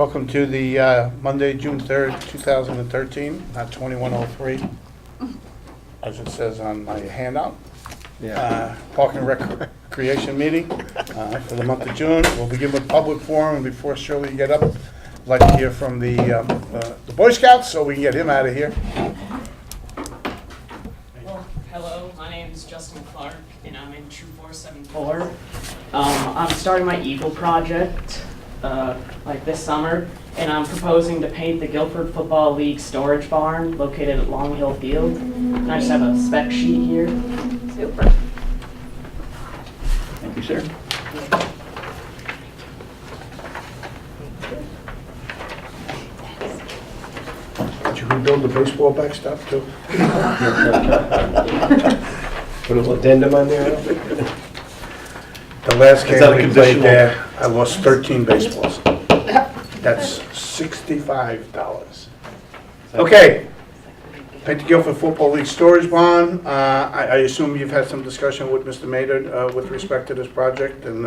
Welcome to the Monday, June 3rd, 2013, not 2103, as it says on my handout. Park and Recreation meeting for the month of June. We'll begin with public forum, and before Shirley you get up, I'd like to hear from the Boy Scouts, so we can get him out of here. Well, hello, my name is Justin Clark, and I'm in Troop 474. I'm starting my Eagle project like this summer, and I'm proposing to paint the Guilford Football League storage barn located at Long Hill Field. And I just have a spec sheet here. Super. Thank you, sir. Did you rebuild the baseball backstop too? Put a little addendum on there. The last Is game that a we played conditional? there, I lost 13 baseballs. That's $65. Okay. Paint the Guilford Football League storage bond. I assume you've had some discussion with Mr. Maynard with respect to this project, and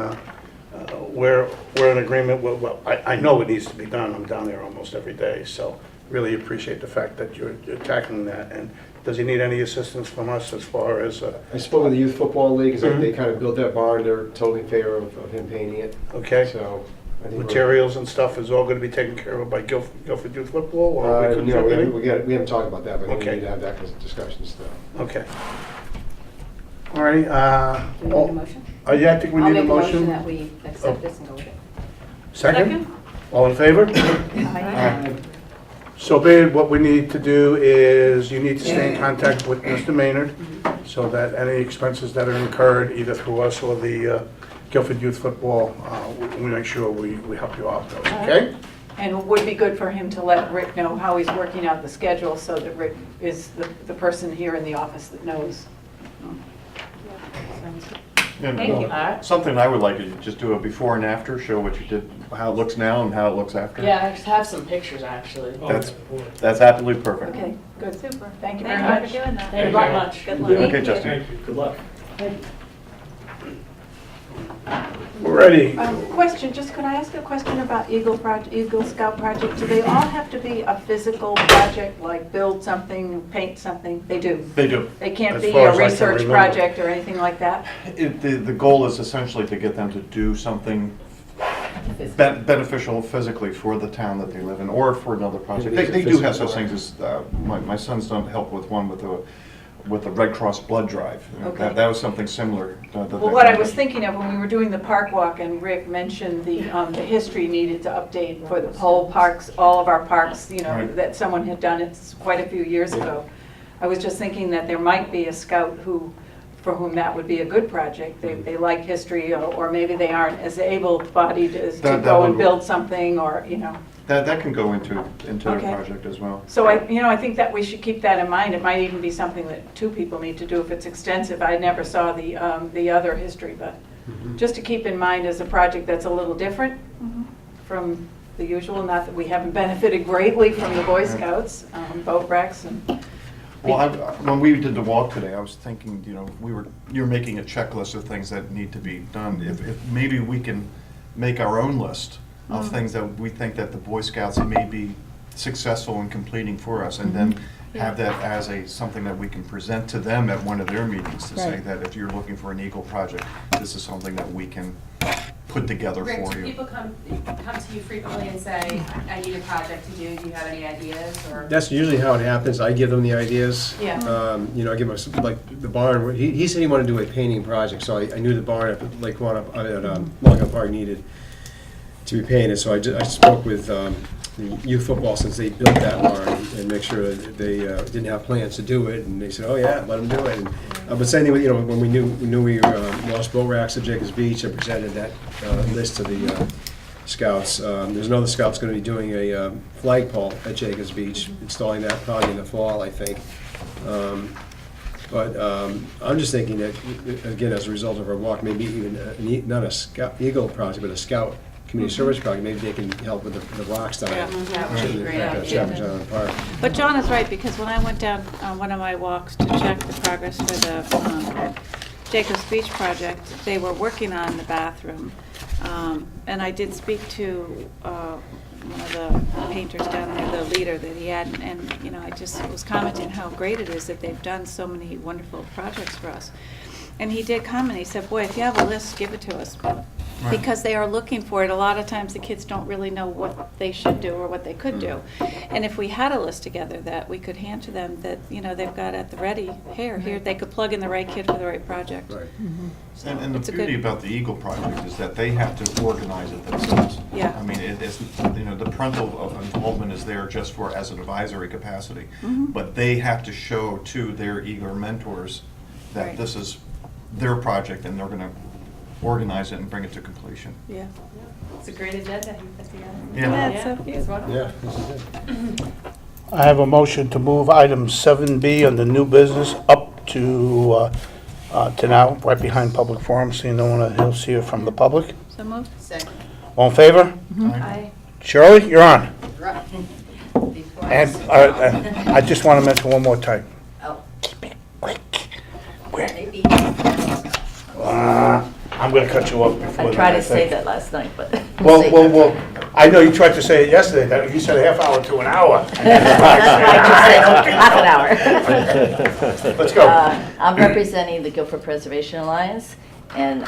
we're in agreement with, well, I know it needs to be done. I'm down there almost every day, so really appreciate the fact that you're tackling that. And does he need any assistance from us as far as, I spoke with the Youth Football League, because they kind of built that barn, they're totally in favor of him painting it. okay, So, I think materials and stuff is all going to be taken care of by Guilford Youth Football? Or we You know, contribute? we haven't talked about that, but I think we Okay. need to have that discussion still. Okay. All right. Do we need a motion? Yeah, I think we I'll need a make a motion motion. that we accept this and go with it. Second? All in favor? Aye. So be it. What we need to do is you need to stay in contact with Mr. Maynard so that any expenses that are incurred either through us or the Guilford Youth Football, we make sure we help you out with those, okay? And it would be good for him to let Rick know how he's working out the schedule so that Rick is the person here in the office that knows. Thank you. Something I would like to just do a before and after, show what you did, how it looks now and how it looks after. Yeah, I just have some pictures actually. That's absolutely perfect. Okay, good. Super. Thank you very Thank you much. for doing that. Thank you very much. Good luck. Okay, Justin. Good luck. We're ready. Question, just could I ask a question about Eagle Scout project? Do they all have to be a physical project, like build something, paint something? They do. They do. They can't As be far a as I can research remember. project or anything like that? The goal is essentially to get them to do something beneficial physically for the town that they live in, or for another project. They do have such things as, my son's done help with one with the Red Cross blood drive. Okay. That was something similar. Well, what I was thinking of when we were doing the park walk and Rick mentioned the history needed to update for the whole parks, all of our parks, you know, Right. that someone had done it quite a few years ago. I was just thinking that there might be a scout for whom that would be a good project. They like history, or maybe they aren't as able-bodied as to That go would- and build something, or, you know. That can go into their Okay. project as well. So I think that we should keep that in mind. It might even be something that two people need to do if it's extensive. I never saw the other history, but just to keep in mind as a project that's a little different from the usual, not that we haven't benefited greatly from the Boy Scouts, boat wrecks and, Well, when we did the walk today, I was thinking, you're making a checklist of things that need to be done. If maybe we can make our own list of things that we think that the Boy Scouts may be successful in completing for us, and then have that as something that we can present to them at one of their meetings to say Right. that if you're looking for an Eagle project, this is something that we can put together Rick, for do you. people come to you frequently and say, I need a project to do, do you have any ideas, or? That's usually how it happens. I give them the ideas. yeah. I give him, like, the barn, he said he wanted to do a painting project, so I knew the barn at Lake Quanah, at Long Hill Park needed to be painted, so I spoke with the youth football, since they built that barn, and make sure that they didn't have plans to do it, and they said, oh yeah, let them do it. But same thing with, when we knew we lost boat racks at Jacobs Beach, I presented that list to the scouts. There's another scout's gonna be doing a flagpole at Jacobs Beach, installing that probably in the fall, I think. But I'm just thinking that, again, as a result of our walk, maybe even not a scout, Eagle project, but a scout community service project, maybe they can help with the rocks down Yeah, that would be great at idea. Chapel John Park. But John is right, because when I went down on one of my walks to check the progress for the Jacobs Beach project, they were working on the bathroom. And I did speak to one of the painters down there, the leader that he had, and, you know, I just was commenting how great it is that they've done so many wonderful projects for us. And he did comment, he said, boy, if you have a list, give it to us. Because they are looking for it. A lot of times the kids don't really know what they should do or what they could do. And if we had a list together that we could hand to them, that, you know, they've got at the ready, here, they could plug in the right kid for the right project. Right. So And it's the a beauty good- about the Eagle Project is that they have to organize it themselves. Yeah. I mean, it is, you know, the parental involvement is there just for, as an advisory capacity. Mhm. But they have to show to their Eagle mentors that Right. this is their project and they're gonna organize it and bring it to completion. Yeah. It's a great agenda you put together. Yeah. It's so cute. It's wonderful. Yeah, this is it. I have a motion to move item 7B on the new business up to now, right behind public forum, seeing no one else here from the public. So moved? Second. All in favor? Aye. Shirley, you're on. Right. Before I And sit I just want to mention one more time. Oh, Keep it quick. Where? maybe. I'm going to cut you off before I then, tried to think. say that last night, but. Well, I know you tried to say it yesterday, that you said a half hour to an hour. That's why I just said half an hour. Let's go. I'm representing the Guilford Preservation Alliance, and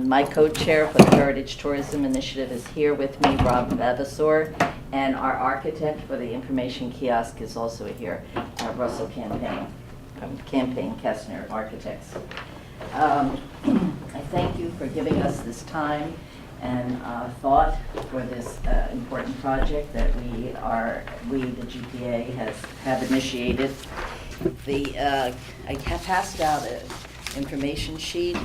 my co-chair for the Heritage Tourism Initiative is here with me, Rob Vavasor, and our architect for the information kiosk is also here, Russell Campaign, from Campaign Kestner Architects. I thank you for giving us this time and thought for this important project that we, the GPA, have initiated. I have passed out an information sheet.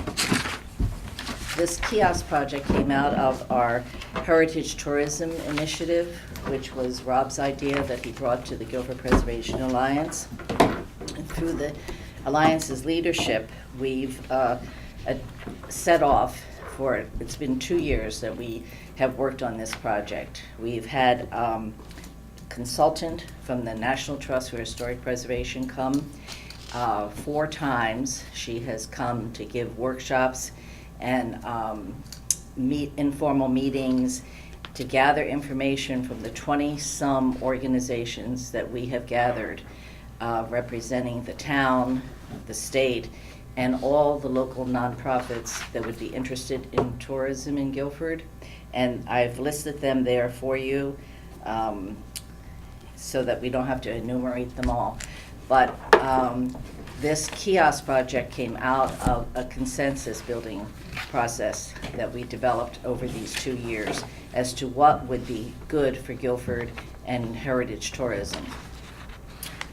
This kiosk project came out of our Heritage Tourism Initiative, which was Rob's idea that he brought to the Guilford Preservation Alliance. And through the Alliance's leadership, we've set off for, it's been 2 years that we have worked on this project. We've had consultant from the National Trust for Historic Preservation come 4 times. She has come to give workshops and informal meetings to gather information from the 20-some organizations that we have gathered representing the town, the state, and all the local nonprofits that would be interested in tourism in Guilford. And I've listed them there for you so that we don't have to enumerate them all. But this kiosk project came out of a consensus building process that we developed over these 2 years as to what would be good for Guilford and heritage tourism.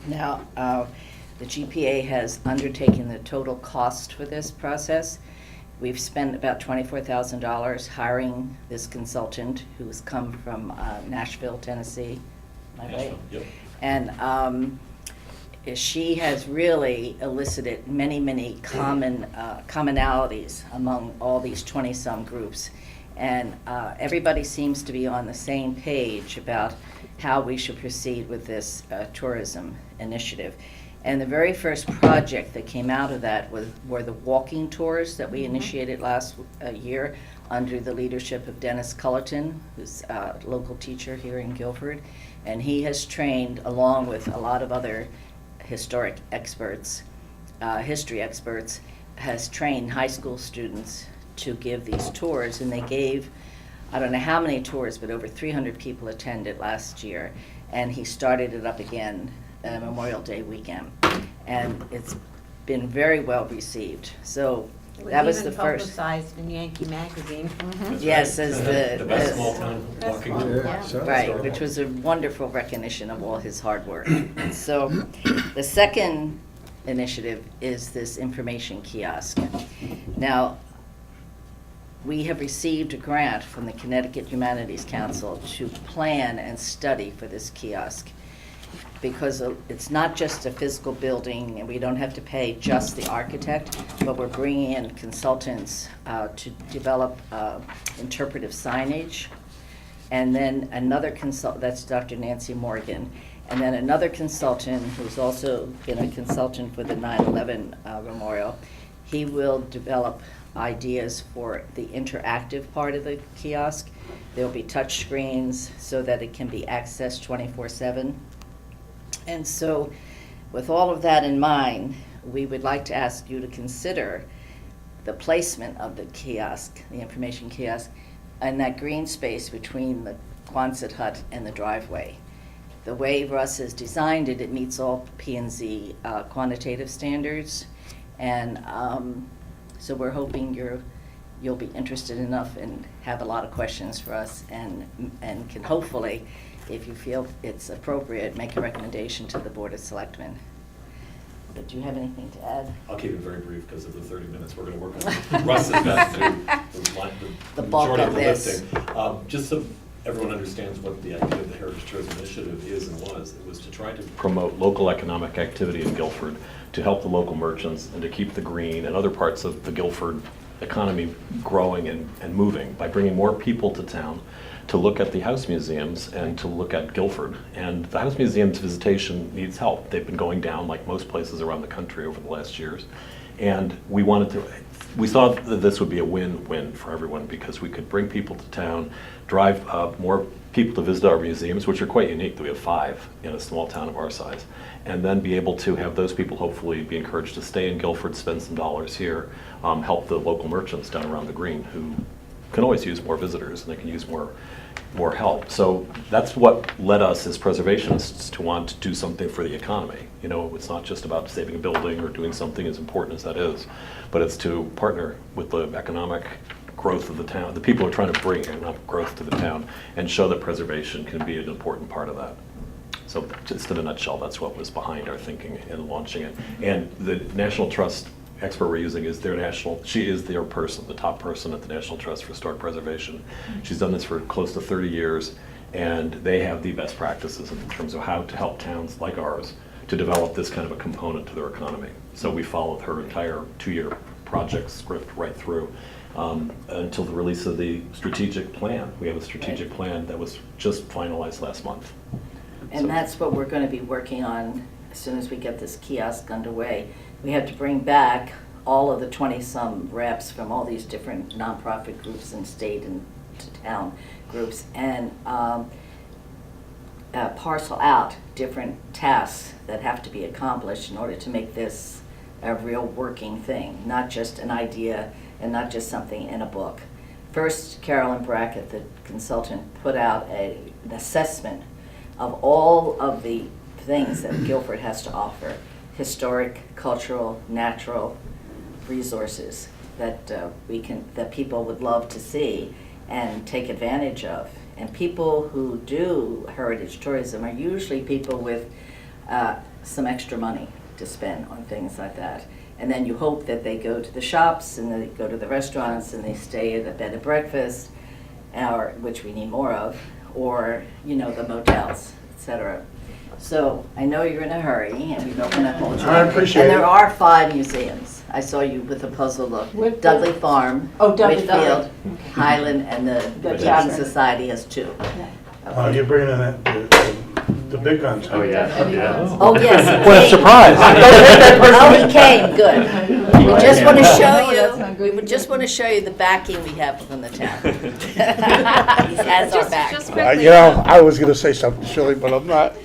Now, the GPA has undertaken the total cost for this process. We've spent about $24,000 hiring this consultant who's come from Nashville, Tennessee. Am I right? Yep. And she has really elicited many, many commonalities among all these 20-some groups. And everybody seems to be on the same page about how we should proceed with this tourism initiative. And the very first project that came out of that were the walking tours that we initiated last year under the leadership of Dennis Cullerton, who's a local teacher here in Guilford. And he has trained, along with a lot of other historic experts, history experts, has trained high school students to give these tours. And they gave, I don't know how many tours, but over 300 people attended last year. And he started it up again Memorial Day weekend. And it's been very well received. So that was the first. Publicized in Yankee Magazine. That's Yes, right. as The best as- small town walking tour. Yeah, so- Right, which was a wonderful recognition of all his hard work. So the second initiative is this information kiosk. Now, we have received a grant from the Connecticut Humanities Council to plan and study for this kiosk, because it's not just a physical building, and we don't have to pay just the architect, but we're bringing in consultants to develop interpretive signage. And then another consultant, that's Dr. Nancy Morgan, and then another consultant who's also been a consultant for the 9/11 Memorial. He will develop ideas for the interactive part of the kiosk. There'll be touch screens so that it can be accessed 24/7. And so, with all of that in mind, we would like to ask you to consider the placement of the kiosk, the information kiosk, in that green space between the Quonset hut and the driveway. The way Russ has designed it, it meets all P&Z quantitative standards. And so we're hoping you'll be interested enough and have a lot of questions for us, and can hopefully, if you feel it's appropriate, make a recommendation to the Board of Selectmen. But do you have anything to add? I'll keep it very brief because of the 30 minutes we're going to work on. Russ has got to do The bulk majority of the this. lifting. Just so everyone understands what the idea of the Heritage Tourism Initiative is and was, it was to try to promote local economic activity in Guilford, to help the local merchants, and to keep the green and other parts of the Guilford economy growing and moving by bringing more people to town to look at the house museums and to look at Guilford. And the house museums visitation needs help. They've been going down like most places around the country over the last years. And we saw that this would be a win-win for everyone, because we could bring people to town, drive more people to visit our museums, which are quite unique, that we have 5 in a small town of our size, and then be able to have those people hopefully be encouraged to stay in Guilford, spend some dollars here, help the local merchants down around the green who can always use more visitors, and they can use more help. So that's what led us as preservationists to want to do something for the economy. You know, it's not just about saving a building or doing something as important as that is, but it's to partner with the economic growth of the town, the people who are trying to bring economic growth to the town, and show that preservation can be an important part of that. So just in a nutshell, that's what was behind our thinking in launching it. And the National Trust expert we're using is she is their person, the top person at the National Trust for Historic Preservation. She's done this for close to 30 years, and they have the best practices in terms of how to help towns like ours to develop this kind of a component to their economy. So we followed her entire 2-year project script right through until the release of the strategic plan. We have a strategic plan that was just finalized last month. And that's what we're going to be working on as soon as we get this kiosk underway. We have to bring back all of the 20-some reps from all these different nonprofit groups and state and town groups, and parcel out different tasks that have to be accomplished in order to make this a real working thing, not just an idea and not just something in a book. First, Carolyn Brackett, the consultant, put out an assessment of all of the things that Guilford has to offer: historic, cultural, natural resources that that people would love to see and take advantage of. And people who do heritage tourism are usually people with some extra money to spend on things like that. And then you hope that they go to the shops and they go to the restaurants and they stay at a bed and breakfast, or which we need more of, or the motels, etc. So I know you're in a hurry, and we don't want to hold you. I appreciate And it. there are 5 museums. I saw you with a puzzle look. Whitfield. Dudley Farm, Oh, Dudley Whitfield, Farm. Highland, and the Beacon Tavern. Society has 2. Oh, you're bringing in the big guns. Oh, yeah, yeah. Oh, yes. What a he came. surprise. Oh, he came, good. We just want to Oh, show that's not you, good we would just want to show you the backing we have from the town. He has our back. Just quickly, I was going to say something silly, but I'm not.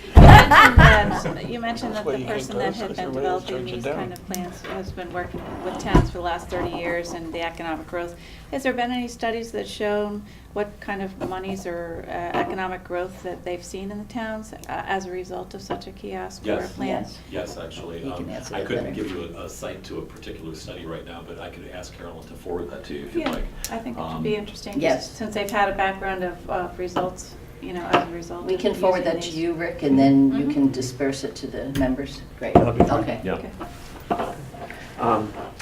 you mentioned that the person that had been developing these kind of plans has been working with towns for the last 30 years and the economic growth. Has there been any studies that shown what kind of monies or economic growth that they've seen in the towns as a result of such a kiosk or a Yes. plan? Yes, actually. He can answer I that couldn't better. give you a site to a particular study right now, but I could ask Carolyn to forward that to you if you'd Yeah, like. I think it would be interesting. just Yes. Since they've had a background of results, as a result. We of can forward using that to these. you, Rick, and then you Mhm. can disperse it to the members. Great. That'd be fine. Okay. Yeah. Okay.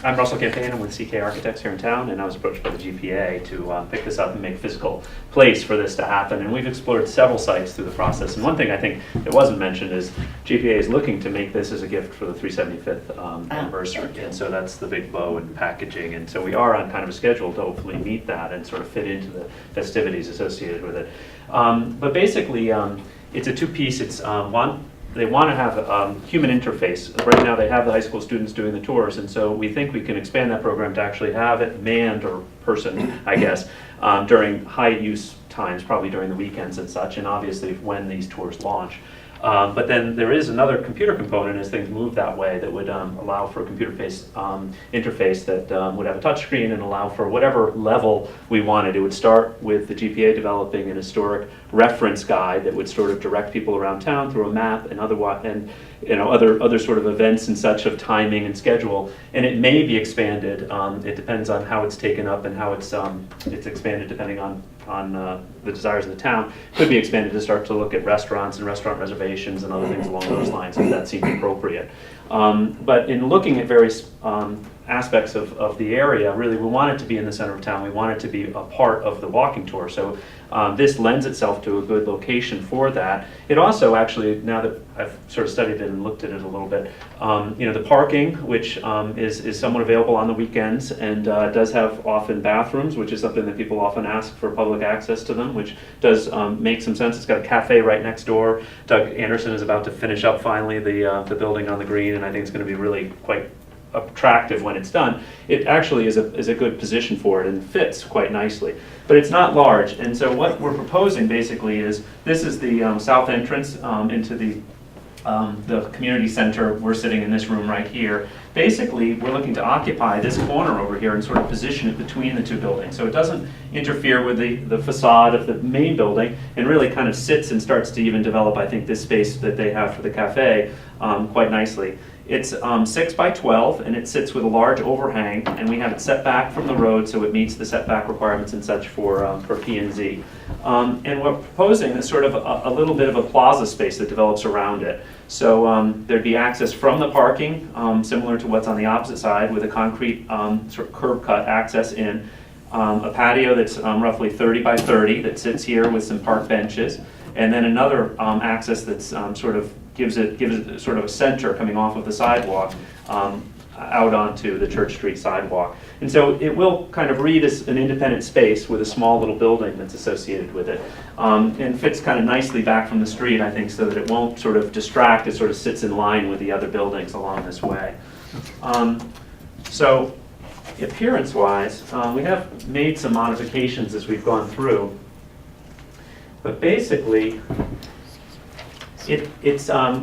I'm Russell Campaign. I'm with CK Architects here in town, and I was approached by the GPA to pick this up and make a physical place for this to happen. And we've explored several sites through the process. And one thing I think that wasn't mentioned is GPA is looking to make this as a gift for the 375th anniversary. okay. And so that's the big bow and packaging. And so we are on kind of a schedule to hopefully meet that and sort of fit into the festivities associated with it. But basically, it's a 2-piece. It's one they want to have human interface. Right now, they have the high school students doing the tours, and so we think we can expand that program to actually have it manned, or person, I guess, during high-use times, probably during the weekends and such, and obviously when these tours launch. But then there is another computer component as things move that way that would allow for a computer-based interface that would have a touchscreen and allow for whatever level we wanted. It would start with the GPA developing an historic reference guide that would sort of direct people around town through a map and other sort of events and such of timing and schedule. And it may be expanded. It depends on how it's taken up and how it's expanded depending on the desires of the town. Could be expanded to start to look at restaurants and restaurant reservations and other things along those lines if that seemed appropriate. But in looking at various aspects of the area, really we want it to be in the center of town. We want it to be a part of the walking tour. So this lends itself to a good location for that. It also actually, now that I've sort of studied it and looked at it a little bit, the parking, which is somewhat available on the weekends and does have often bathrooms, which is something that people often ask for public access to them, which does make some sense. It's got a cafe right next door. Doug Anderson is about to finish up finally the building on the green, and I think it's going to be really quite attractive when it's done. It actually is a good position for it and fits quite nicely. But it's not large, and so what we're proposing basically is, this is the south entrance into the community center. We're sitting in this room right here. Basically, we're looking to occupy this corner over here and sort of position it between the two buildings. So it doesn't interfere with the facade of the main building, and really kind of sits and starts to even develop, I think, this space that they have for the cafe quite nicely. It's 6 by 12, and it sits with a large overhang, and we have it set back from the road so it meets the setback requirements and such for P&Z. And we're proposing is sort of a little bit of a plaza space that develops around it. So there'd be access from the parking, similar to what's on the opposite side, with a concrete sort of curb cut access in. A patio that's roughly 30 by 30 that sits here with some park benches, and then another access that's sort of gives it sort of a center coming off of the sidewalk out onto the Church Street sidewalk. And so it will kind of read as an independent space with a small little building that's associated with it, and fits kind of nicely back from the street, I think, so that it won't sort of distract. It sort of sits in line with the other buildings along this way. So appearance-wise, we have made some modifications as we've gone through, but basically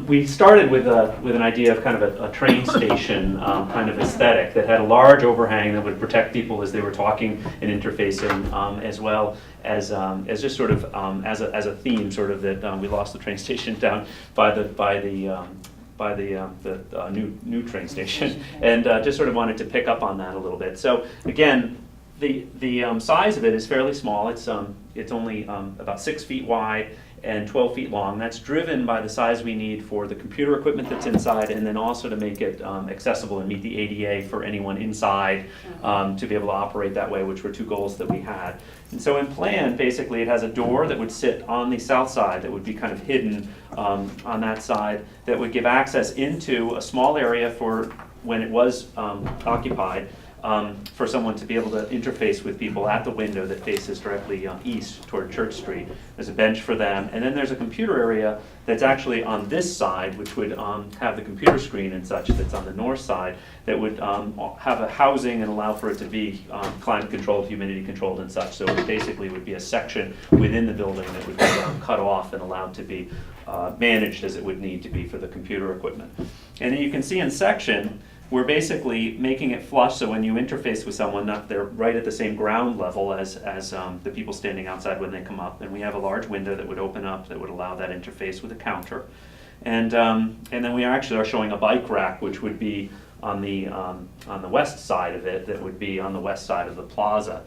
we started with an idea of kind of a train station kind of aesthetic that had a large overhang that would protect people as they were talking and interfacing, as well as just sort of as a theme, sort of that we lost the train station down by the new train station, and just sort of wanted to pick up on that a little bit. So again, the size of it is fairly small. It's only about 6 feet wide and 12 feet long. That's driven by the size we need for the computer equipment that's inside, and then also to make it accessible and meet the ADA for anyone inside to be able to operate that way, which were two goals that we had. And so in plan, basically, it has a door that would sit on the south side that would be kind of hidden on that side, that would give access into a small area for when it was occupied, for someone to be able to interface with people at the window that faces directly east toward Church Street. There's a bench for them, and then there's a computer area that's actually on this side, which would have the computer screen and such that's on the north side, that would have a housing and allow for it to be climate controlled, humidity controlled and such. So it basically would be a section within the building that would be cut off and allowed to be managed as it would need to be for the computer equipment. And then you can see in section, we're basically making it flush, so when you interface with someone, they're right at the same ground level as the people standing outside when they come up. And we have a large window that would open up that would allow that interface with a counter. And then we actually are showing a bike rack, which would be on the west side of it, that would be on the west side of the plaza,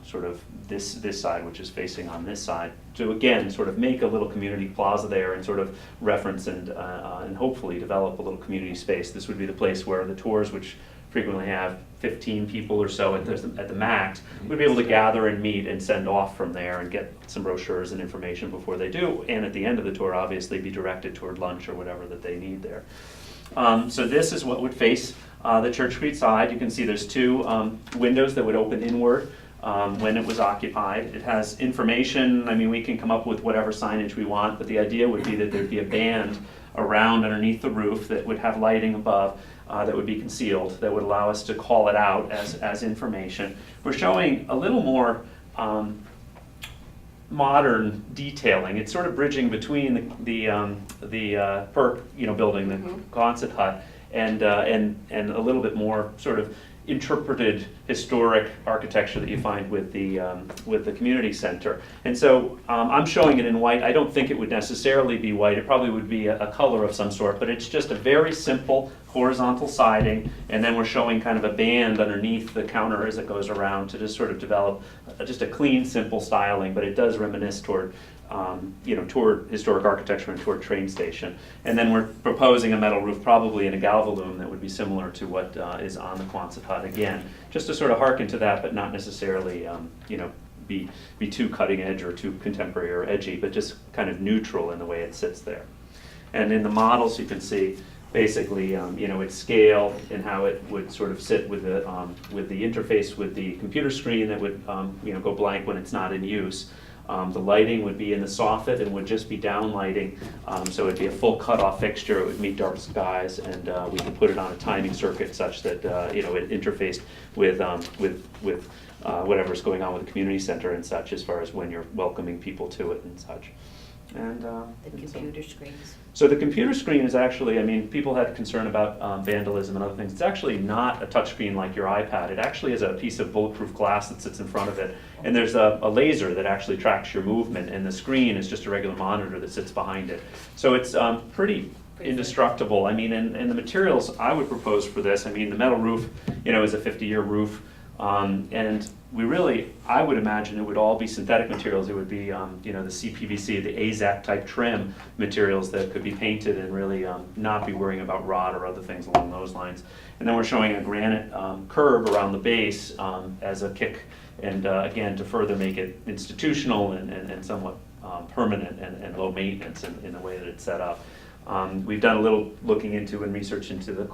sort of this side, which is facing on this side, to again sort of make a little community plaza there and sort of reference and hopefully develop a little community space. This would be the place where the tours, which frequently have 15 people or so at the max, would be able to gather and meet and send off from there and get some brochures and information before they do, and at the end of the tour obviously be directed toward lunch or whatever that they need there. So this is what would face the Church Street side. You can see there's two windows that would open inward when it was occupied. It has information. I mean, we can come up with whatever signage we want, but the idea would be that there'd be a band around underneath the roof that would have lighting above that would be concealed, that would allow us to call it out as information. We're showing a little more modern detailing. It's sort of bridging between the PERC, building, the Quonset hut, and a little bit more sort of interpreted historic architecture that you find with the community center. And so I'm showing it in white. I don't think it would necessarily be white. It probably would be a color of some sort, but it's just a very simple horizontal siding, and then we're showing kind of a band underneath the counter as it goes around to just sort of develop just a clean, simple styling, but it does reminisce toward toward historic architecture and toward train station. And then we're proposing a metal roof, probably in a Galvalume, that would be similar to what is on the Quonset hut. Again, just to sort of hearken to that, but not necessarily, be too cutting edge or too contemporary or edgy, but just kind of neutral in the way it sits there. And in the models, you can see basically, its scale and how it would sort of sit with the interface with the computer screen that would, go blank when it's not in use. The lighting would be in the soffit and would just be down lighting, so it'd be a full cutoff fixture. It would meet dark skies, and we could put it on a timing circuit such that it interfaced with whatever's going on with the community center and such, as far as when you're welcoming people to it and such. And The computer screens. so the computer screen is actually, people had concern about vandalism and other things. It's actually not a touchscreen like your iPad. It actually is a piece of bulletproof glass that sits in front of it. And there's a laser that actually tracks your movement, and the screen is just a regular monitor that sits behind it. So it's pretty indestructible. And the materials I would propose for this, the metal roof, is a 50-year roof. And I would imagine it would all be synthetic materials. It would be, the CPVC, the AZAC type trim materials that could be painted and really not be worrying about rot or other things along those lines. And then we're showing a granite curb around the base as a kick, and again, to further make it institutional and somewhat permanent and low maintenance in the way that it's set up. We've done a little looking into and research into the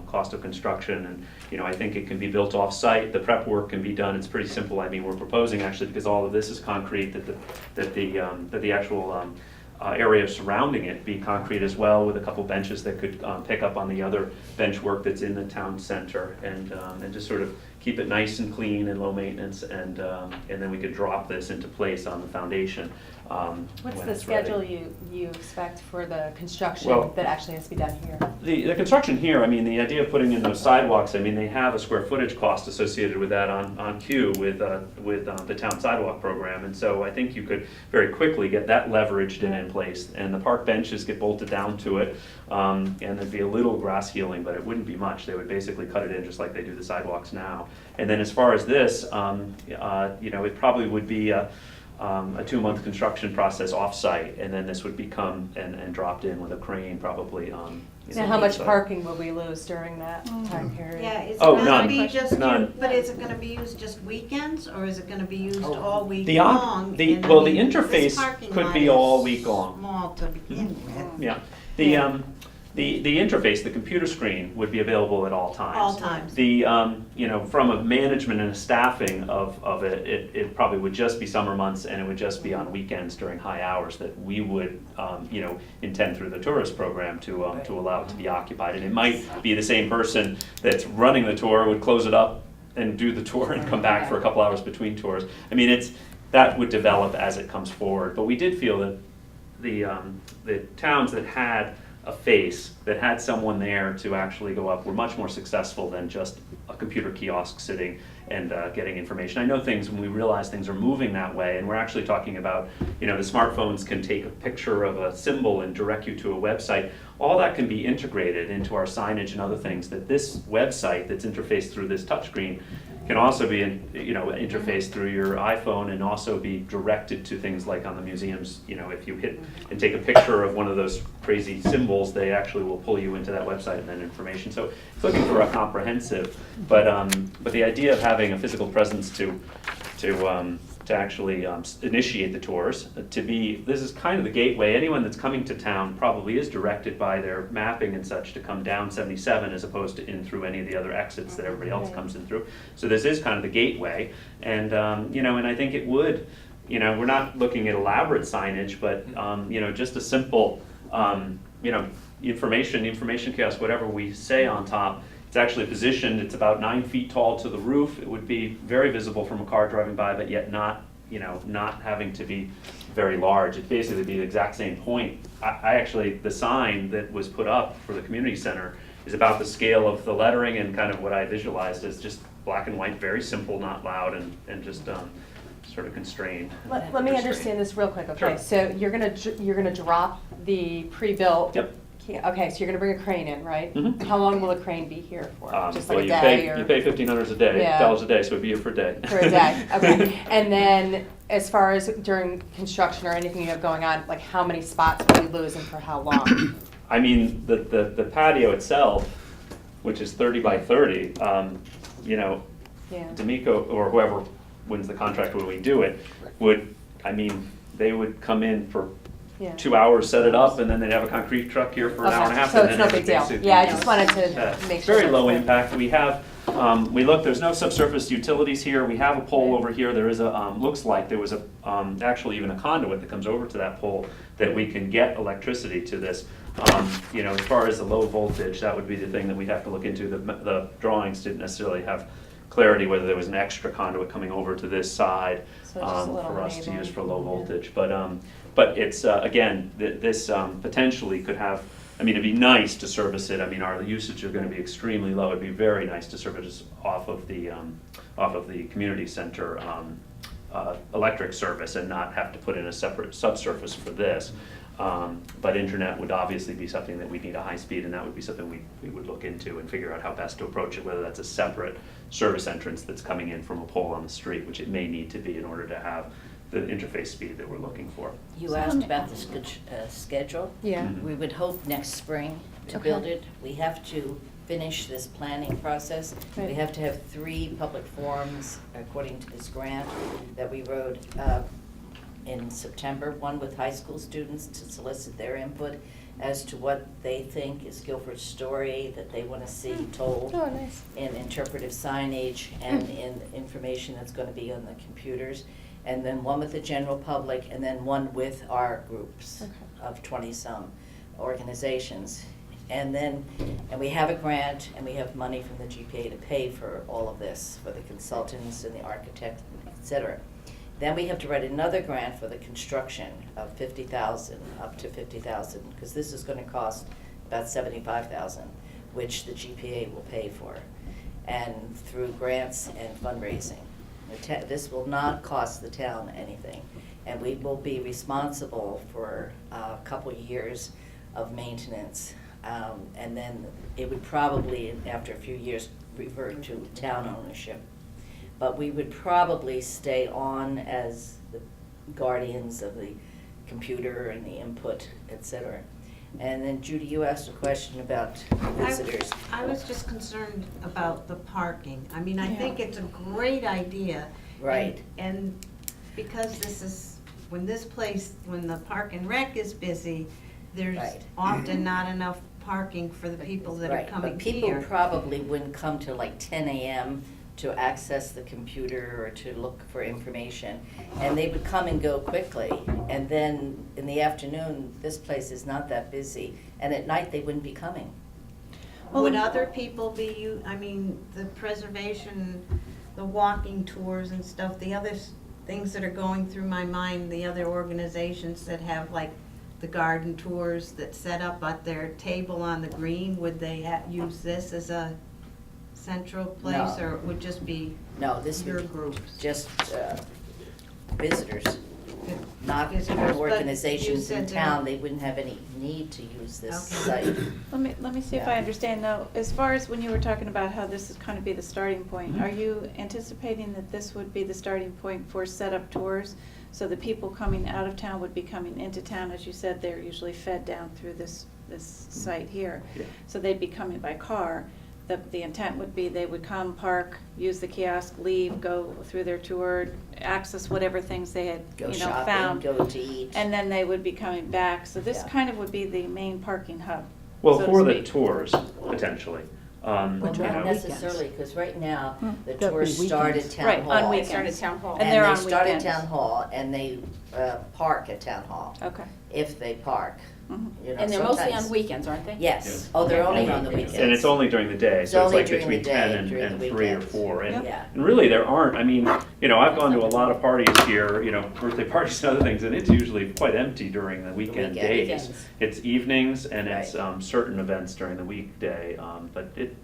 cost of construction, and I think it can be built off-site. The prep work can be done. It's pretty simple. We're proposing actually, because all of this is concrete, that the actual area surrounding it be concrete as well, with a couple benches that could pick up on the other bench work that's in the town center, and just sort of keep it nice and clean and low maintenance, and then we could drop this into place on the foundation. What's when the it's ready. schedule you expect for the construction Well, that actually has to be done here? The construction here, the idea of putting in those sidewalks, they have a square footage cost associated with that on cue with the town sidewalk program, and so I think you could very quickly get that leveraged and in place, and the park benches get bolted down to it, and there'd be a little grass healing, but it wouldn't be much. They would basically cut it in just like they do the sidewalks now. And then as far as this, it probably would be a 2-month construction process off-site, and then this would become and dropped in with a crane probably. Now, how much parking will we lose during that time period? Yeah, is it Oh, gonna none. be just, None. but is it gonna be used just weekends, or is it gonna be used all week The long? And the I mean, this interface parking could lot be is all week long. Small to begin with. Yeah. The interface, the computer screen, would be available at all times. All times. The, from a management and a staffing of it, it probably would just be summer months, and it would just be on weekends during high hours that we would, intend through the tourist program to allow it to be occupied. And it might be the same person that's running the tour would close it up and do the tour and come back for a couple hours between tours. That would develop as it comes forward. But we did feel that the towns that had a face, that had someone there to actually go up, were much more successful than just a computer kiosk sitting and getting information. I know things, when we realize things are moving that way, and we're actually talking about, the smartphones can take a picture of a symbol and direct you to a website. All that can be integrated into our signage and other things, that this website that's interfaced through this touchscreen can also be interfaced through your iPhone, and also be directed to things like on the museums. If you hit and take a picture of one of those crazy symbols, they actually will pull you into that website and then information. So it's looking for a comprehensive, but the idea of having a physical presence to actually initiate the tours, this is kind of the gateway. Anyone that's coming to town probably is directed by their mapping and such to come down 77, as opposed to in through any of the other exits that everybody else comes in through. So this is kind of the gateway, and and I think it would, we're not looking at elaborate signage, but just a simple, information kiosk, whatever we say on top, it's actually positioned, it's about 9 feet tall to the roof. It would be very visible from a car driving by, but yet not, not having to be very large. It'd basically be the exact same point. I actually, the sign that was put up for the community center is about the scale of the lettering, and kind of what I visualized as just black and white, very simple, not loud, and just sort of constrained. Let me understand this real quick, okay? Sure. So you're gonna drop the pre-built. Yep. Okay, so you're gonna bring a crane in, right? Mhm. How long will the crane be here for? Just like Well, a day you or? pay $1,500 a day, Yeah. dollars a day, so it'd be here for a day. For a day, okay. And then as far as during construction or anything you have going on, like how many spots will we lose and for how long? I mean, the patio itself, which is 30 by 30, Yeah. D'Amico, or whoever wins the contract when we do it, they would come in for Yeah. 2 hours, set it up, and then they'd have a concrete truck here for an hour and a half. So and it's then no big deal. everything's- Yeah, I just wanted to It's make sure. very that's low clear. impact. We have, there's no subsurface utilities here. We have a pole over here. There is looks like there was actually even a conduit that comes over to that pole that we can get electricity to this. As far as the low voltage, that would be the thing that we'd have to look into. The drawings didn't necessarily have clarity whether there was an extra conduit coming over to this side So just a little for us to enabling. use for low voltage. But it's, again, this potentially could have, it'd be nice to service it. Our usage are gonna be extremely low. It'd be very nice to service off of the community center electric service and not have to put in a separate subsurface for this. But internet would obviously be something that we need a high speed, and that would be something we would look into and figure out how best to approach it, whether that's a separate service entrance that's coming in from a pole on the street, which it may need to be in order to have the interface speed that we're looking for. You asked about the schedule. Yeah. Mhm. We would hope next spring to Okay. build it. We have to finish this planning process. We Right. have to have 3 public forums according to this grant that we wrote in September. One with high school students to solicit their input as to what they think is Guilford's story that they want to see told Oh, nice. in interpretive signage and in information that's going to be on the computers. And then one with the general public, and then one with our groups Okay. of 20-some organizations. And we have a grant, and we have money from the GPA to pay for all of this, for the consultants and the architect, et cetera. Then we have to write another grant for the construction of 50,000, up to 50,000, because this is gonna cost about 75,000, which the GPA will pay for, and through grants and fundraising. This will not cost the town anything, and we will be responsible for a couple years of maintenance. And then it would probably, after a few years, revert to town ownership. But we would probably stay on as the guardians of the computer and the input, et cetera. And then Judy, you asked a question about visitors. I was just concerned about the parking. I Yeah. think it's a great idea. Right. And because when the Park and Rec is busy, there's Right. often not enough parking for the people that are Right, coming but people here. probably wouldn't come till like 10 a.m. to access the computer or to look for information. And they would come and go quickly. And then in the afternoon, this place is not that busy. And at night, they wouldn't be coming. Would other people the preservation, the walking tours and stuff, the other things that are going through my mind, the other organizations that have like the garden tours that set up at their table on the green, would they use this as a central place, No. or it would just be No, this your would groups? just visitors, not Visitors, but you organizations in said there- town. They wouldn't have any need to use this Okay. site. Let me see if I understand though, as far as when you were talking about how this is kind of be the starting point, are you anticipating that this would be the starting point for setup tours? So the people coming out of town would be coming into town, as you said, they're usually fed down through this site here. Yeah. So they'd be coming by car. The intent would be they would come, park, use the kiosk, leave, go through their tour, access whatever things they had, Go found. shopping, go to eat. And then they would be coming back. So this Yeah. kind of would be the main parking hub. Well, so to for the speak. tours, potentially. Well, Which are not on necessarily, because right now, the That'd tours be start at weekends. town Right, hall. on weekends. Start at town hall. And they're on they start at weekends. town hall, and they park at town hall, Okay. if they park. you know, And they're mostly on sometimes- weekends, aren't they? Yes, oh, they're only on the weekends. And it's only during the day, so it's only like during between the day, 10 during and the 3 or weekends. 4. And Yeah. and really, there aren't, I mean, you know, I've gone to a lot of parties here, you know, birthday parties and other things, and it's usually quite empty during the weekend days. Weekends. It's evenings and it's Right. certain events during the weekday, but it,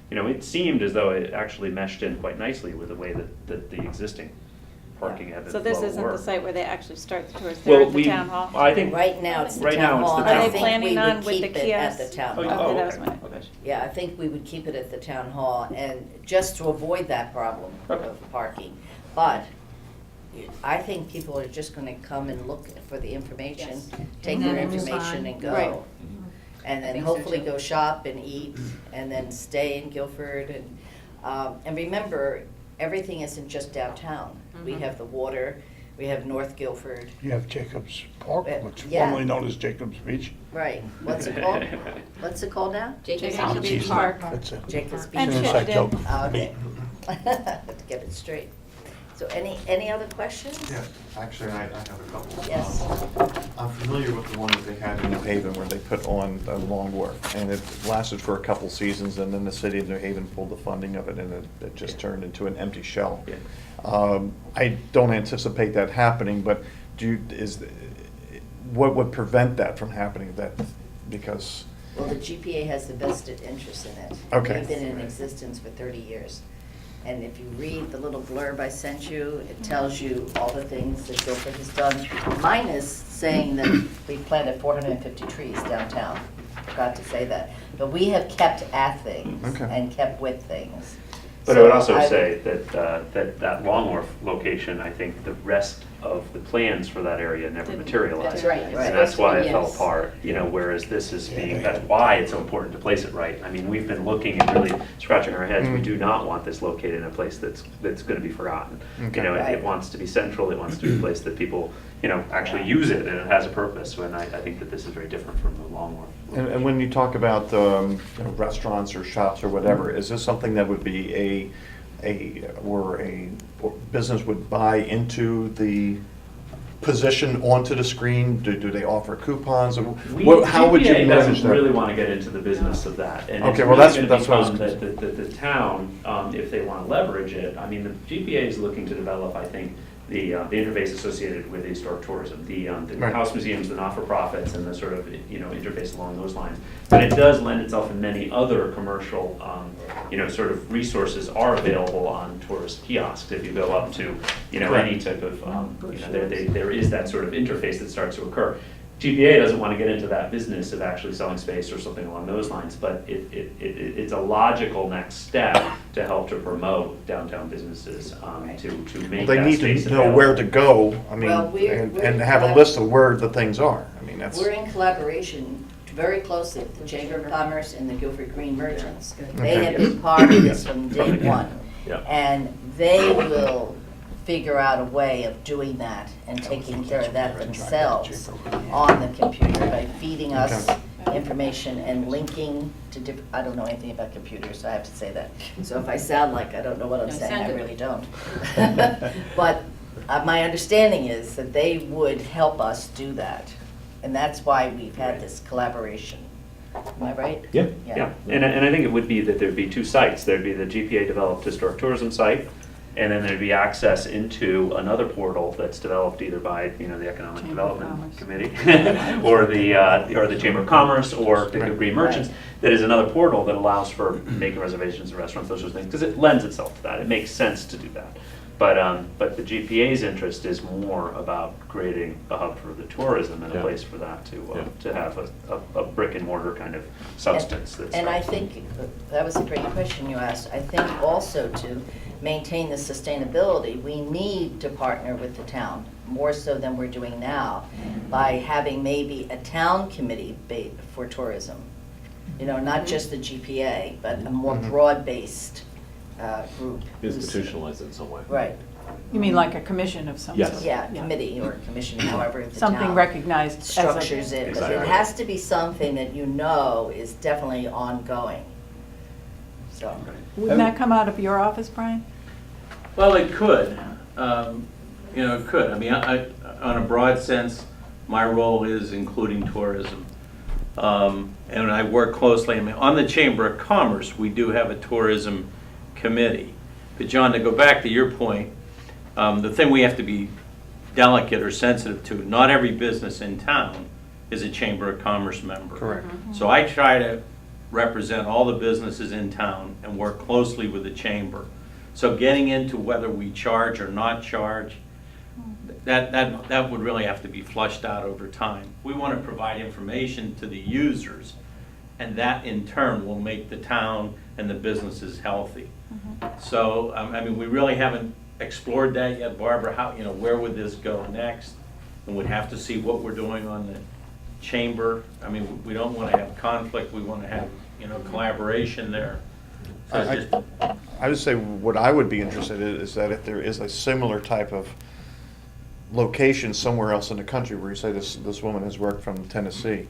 you know, it seemed as though it actually meshed in quite nicely with the way that the existing parking ebb and So this flow isn't were. the site where they actually start the tours, they're Well, at the town hall? I think, Right now, it's the Right now, town it's hall, the and town I hall. think planning we on would with the keep it at the kiosks? town oh, hall. Okay, that was okay, my- okay. Yeah, I think we would keep it at the town hall, and just to avoid that problem Okay. of parking. But I think people are just gonna come and look for the information, Yes. take And their then move information on. and Right. go. And I then think so, hopefully too. go shop and eat, and then stay in Guilford. And remember, everything isn't just downtown. We Mhm. have the water, we have North Guilford, You have Jacobs Park, which Yeah. formerly known as Jacobs Beach. right, what's it called? What's it called now? Jacob's Jacobs Beach Beach Park. That's it. Jacobs Beach. And It's an inside Chittenden. joke. Okay. Have to get it straight. So any other questions? Yeah, actually, I have a couple. Yes. I'm familiar with the one that they had in New Haven where they put on the Long Wharf, and it lasted for a couple seasons, and then the city of New Haven pulled the funding of it, and it just turned into an empty shell. Yeah. I don't anticipate that happening, but what would prevent that from happening? Because, Well, the GPA has the vested interest in it. Okay. They've been in existence for 30 years. And if you read the little blurb I sent you, it tells you all the things that Guilford has done, minus saying that we planted 450 trees downtown. Forgot to say that. But we have kept at things Okay. and kept with things. But I would So also say that Long Wharf location, I think the rest of the plans for that area never Didn't materialized. That's right, right. And that's why it fell Yes. apart, you know, whereas this is being, that's why it's so important to place it right. I mean, we've been looking and really scratching our heads, we do not want this located in a place that's gonna be forgotten. Okay. You know, Right. it wants to be central, it wants to be a place that people, you know, actually use it and it has a purpose. And I think that this is very different from the Long Wharf. and when you talk about you know, restaurants or shops or whatever, is this something that would be where a business would buy into the position onto the screen? Do they offer coupons? How would you GPA manage doesn't that? really want to get into the business of that. And Okay, it's well, really that's gonna what I was become the town, if they want to leverage it, I mean, the GPA is looking to develop, I think, the interface associated with historic tourism, the Right. house museums, the not-for-profits, and the sort of, you know, interface along those lines. But it does lend itself, and many other commercial, you know, sort of resources are available on tourist kiosks. If you go up to, you know, any type of, you know, there is that sort of interface that starts to occur. GPA doesn't want to get into that business of actually selling space or something along those lines, but it's a logical next step to help to promote downtown businesses, to make They that need space to know where to available. go, I mean, Well, we're- and have a list of where the things are. I mean, that's. We're in collaboration very closely with the Chamber of Commerce and the Guilford Green Merchants. They Okay. have been part of this from day one. Yeah. And they will figure out a way of doing that and taking care of that themselves on the computer by feeding us information and linking to different, I don't know anything about computers, so I have to say that. So if I sound like I don't know what I'm No, saying, sound I good. really don't. But my understanding is that they would help us do that. And that's why we've had this collaboration. Am I right? Yeah. And I think it would be that there'd be two sites. There'd be the GPA-developed historic tourism site, and then there'd be access into another portal that's developed either by, you know, the Economic Chamber of Development Commerce. Committee, or the Chamber of Commerce, or the Green Merchants, that is another portal that allows for making reservations in restaurants, those sorts of things, because it lends itself to that. It makes sense to do that. But the GPA's interest is more about creating a hub for the tourism and a Yeah. place for that Yeah. to have a brick and mortar kind of substance. that's And I think, that was a great question you asked. I think also to maintain the sustainability, we need to partner with the town, more so than we're doing now, by having maybe a town committee for tourism. You know, not just the GPA, but a more broad-based group. Institutionalize it in some way. Right, You mean like a commission of some Yes. sort? yeah, committee or commission, however the town Something recognized as a. structures it. But it Exactly. has to be something that you know is definitely ongoing. So. Wouldn't that come out of your office, Brian? Well, it could. You know, it could. I mean, on a broad sense, my role is including tourism. And I work closely, I mean, on the Chamber of Commerce, we do have a tourism committee. But John, to go back to your point, the thing we have to be delicate or sensitive to, not every business in town is a Chamber of Commerce member. Correct. So I try to represent all the businesses in town and work closely with the chamber. So getting into whether we charge or not charge, that would really have to be flushed out over time. We want to provide information to the users, and that in turn will make the town and the businesses healthy. So, I mean, we really haven't explored that yet, Barbara. How, you know, where would this go next? And we'd have to see what we're doing on the chamber. I mean, we don't want to have conflict. We want to have, you know, collaboration there. So it's just- I would say what I would be interested in is that if there is a similar type of location somewhere else in the country where you say this woman has worked from Tennessee,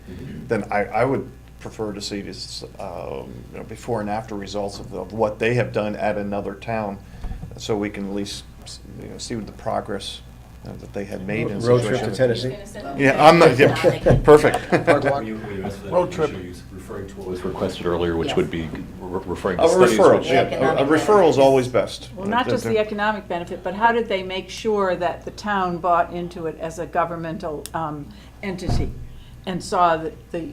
then I would prefer to see this you know, before and after results of what they have done at another town, so we can at least, you know, see what the progress that they had made in Road trip situation. to Tennessee. Yeah, I'm not, yeah, perfect. When you asked for that, Road I'm trip. sure you're referring to what was requested earlier, which Yes. would be referring to A studies. referral, which- yeah, a referral is always best. Well, not just the economic benefit, but how did they make sure that the town bought into it as a governmental entity and saw that the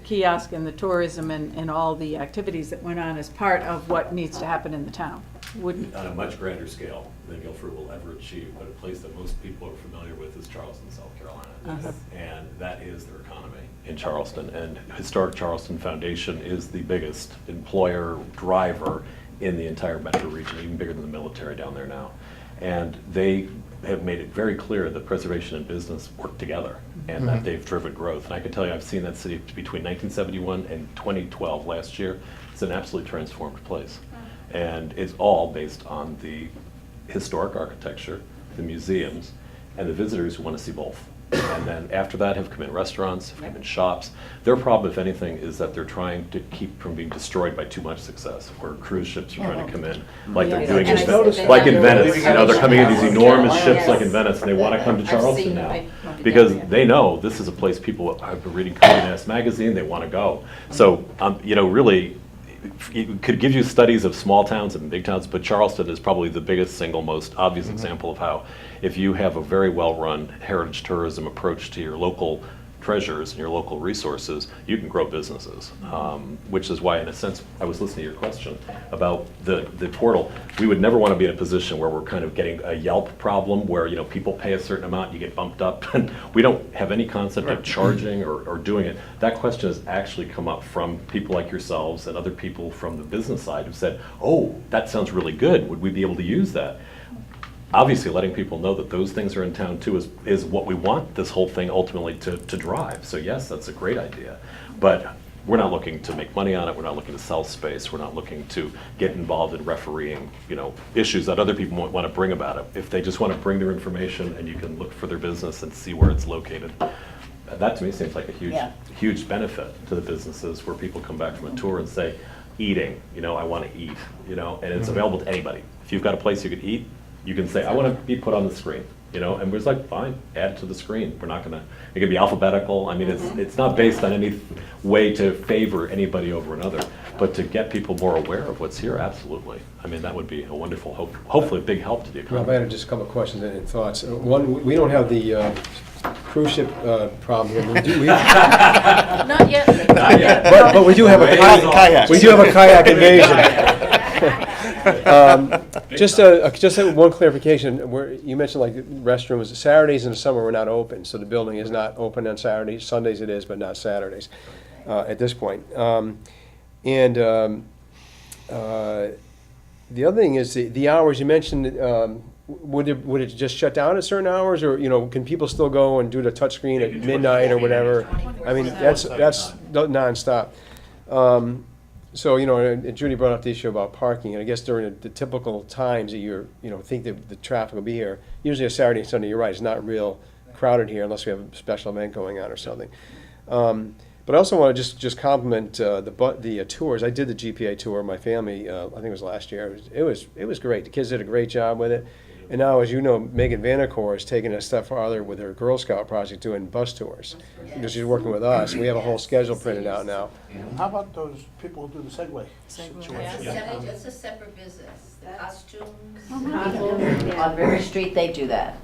kiosk and the tourism and all the activities that went on as part of what needs to happen in the town? Wouldn't, On a much grander scale than Guilford will ever achieve, but a place that most people are familiar with is Charleston, South Carolina. And that is their economy in Charleston. And Historic Charleston Foundation is the biggest employer driver in the entire metro region, even bigger than the military down there now. And they have made it very clear that preservation and business work together and that they've driven growth. And I can tell you, I've seen that city between 1971 and 2012, last year. It's an absolutely transformed place. And it's all based on the historic architecture, the museums, and the visitors who want to see both. And then after that have come in restaurants, have come in shops. Their problem, if anything, is that they're trying to keep from being destroyed by too much success, where cruise ships are trying to come in, like they're doing in like in Venice. You know, they're coming in these enormous ships like in Venice, and they want to come to Charleston now. Because they know this is a place people have been reading Condé Nast magazine, they want to go. So, you know, really, it could give you studies of small towns and big towns, but Charleston is probably the biggest, single most obvious example of how, if you have a very well-run heritage tourism approach to your local treasures and your local resources, you can grow businesses. Which is why, in a sense, I was listening to your question about the portal. We would never want to be in a position where we're kind of getting a Yelp problem where, you know, people pay a certain amount, you get bumped up, and we don't have any concept of charging or doing it. That question has actually come up from people like yourselves and other people from the business side who said, oh, that sounds really good, would we be able to use that? Obviously, letting people know that those things are in town too is what we want this whole thing ultimately to drive. So yes, that's a great idea. But we're not looking to make money on it. We're not looking to sell space. We're not looking to get involved in refereeing, you know, issues that other people want to bring about it. If they just want to bring their information and you can look for their business and see where it's located, that to me seems like a huge benefit to the businesses where people come back from a tour and say, eating, you know, I want to eat, you know, and it's available to anybody. If you've got a place you could eat, you can say, I want to be put on the screen, you know, and we're just like, fine, add to the screen. We're not going to, it could be alphabetical. I mean, it's not based on any way to favor anybody over another, but to get people more aware of what's here, absolutely. I mean, that would be a wonderful, hopefully a big help to the Well, economy. I had just a couple of questions and thoughts. One, we don't have the cruise ship problem here. Not yet. But we do have a Kayaks. We do have a kayak invasion. Just one clarification, where you mentioned like restrooms, Saturdays in the summer were not open, so the building is not open on Saturdays. Sundays it is, but not Saturdays at this point. The other thing is the hours you mentioned. Would it just shut down at certain hours, or, you know, can people still go and do the touchscreen at midnight or whatever? I mean, that's nonstop. So, you know, and Judy brought up the issue about parking, and I guess during the typical times that think that the traffic will be here, usually a Saturday and Sunday, you're right, it's not real crowded here unless we have a special event going on or something. But I also want to just compliment the tours. I did the GPA tour, my family, I think it was last year. It was great. The kids did a great job with it. And now, as you know, Megan Vanacore is taking a step farther with her Girl Scout project, doing bus tours. Because she's working with us, we have a whole schedule printed out now. How about those people who do the Segway? It's a separate business, the costumes. On River Street, they do that.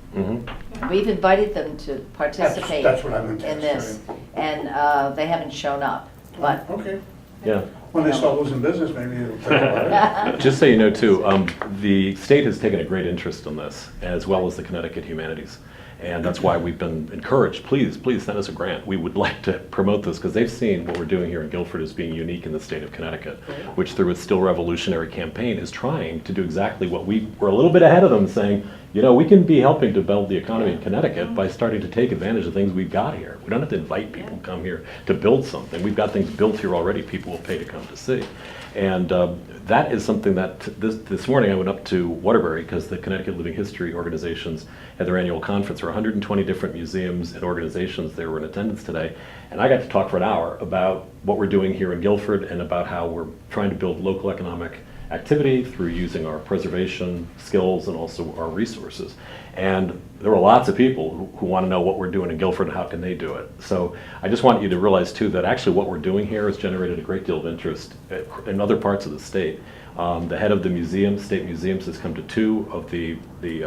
We've invited them to participate That's what I meant to in ask, this, and they haven't shown up, but. Okay. Yeah. When they start losing business, maybe it'll take a while. Just so you know too, the state has taken a great interest in this, as well as the Connecticut Humanities. And that's why we've been encouraged, please send us a grant. We would like to promote this because they've seen what we're doing here in Guilford as being unique in the state of Connecticut, which through its Still Revolutionary campaign is trying to do exactly what we're a little bit ahead of them, saying, you know, we can be helping to build the economy in Connecticut by starting to take advantage of things we've got here. We don't have to invite people to come here to build something. We've got things built here already people will pay to come to see. And that is something that this morning I went up to Waterbury because the Connecticut Living History organizations had their annual conference. There were 120 different museums and organizations that were in attendance today. And I got to talk for an hour about what we're doing here in Guilford and about how we're trying to build local economic activity through using our preservation skills and also our resources. And there were lots of people who want to know what we're doing in Guilford and how can they do it. So I just want you to realize too that actually what we're doing here has generated a great deal of interest in other parts of the state. The head of the museum, State Museums, has come to 2 of the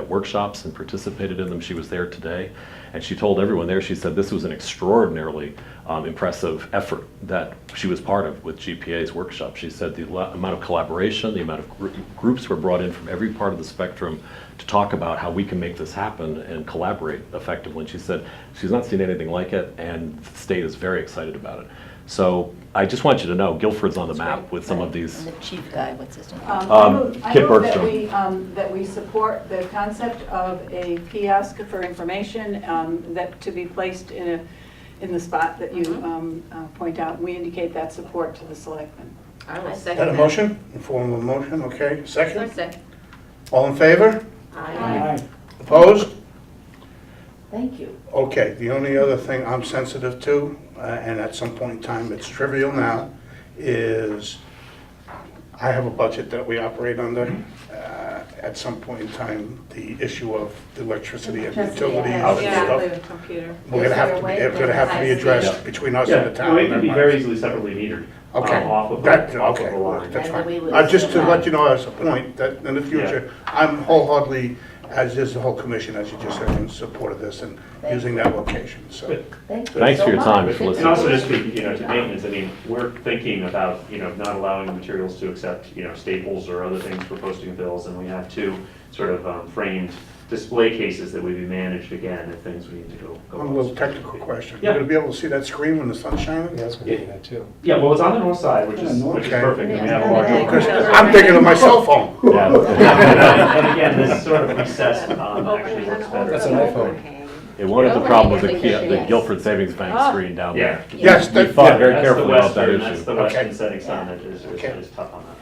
workshops and participated in them. She was there today, and she told everyone there, she said this was an extraordinarily impressive effort that she was part of with GPA's workshop. She said the amount of collaboration, the amount of groups were brought in from every part of the spectrum to talk about how we can make this happen and collaborate effectively. And she said she's not seen anything like it, and the state is very excited about it. So I just want you to know, Guilford's on the map with some of these. And the chief guy, what's his name? Kit I Bergstrom. move that we support the concept of a kiosk for information that to be placed in the spot that you point out. We indicate that support to the selectmen. I will Is second that a motion? In form of a motion, okay. Second? Second. All in favor? Aye. Opposed? Thank you. Okay, the only other thing I'm sensitive to, and at some point in time, it's trivial now, is I have a budget that we operate under. At some point in time, the issue of the electricity and utilities and stuff, computer. we're gonna have to be addressed between us and the town. Well, it can be very easily separately metered. Okay, Off of that, the- off of okay, the line. that's And we fine. would Just to send let out- you know as a point, that in the future, I'm wholeheartedly, as is the whole commission, as you just said, in support of this and using that location, so. Good. Thank you Thanks so for your time much. and for And listening. also just speaking, to maintenance, I mean, we're thinking about, not allowing materials to accept, staples or other things for posting bills, and we have 2 sort of framed display cases that would be managed again if things we need to go. One little technical question. Yeah. You're gonna be able to see that screen when the sun's shining? Yeah, that's gonna be that too. Yeah, well, it's on the north side, which is Okay. perfect, and we have a large. Because I'm thinking of my cell phone. Yeah. And again, this sort of recessed actually works better. That's an iPhone. It won't have the problem with the Guilford Savings Bank screen down there. Yes, We that, thought yeah. very That's carefully the about that western, that's issue. the western Okay. setting sun that is Okay. tough on that.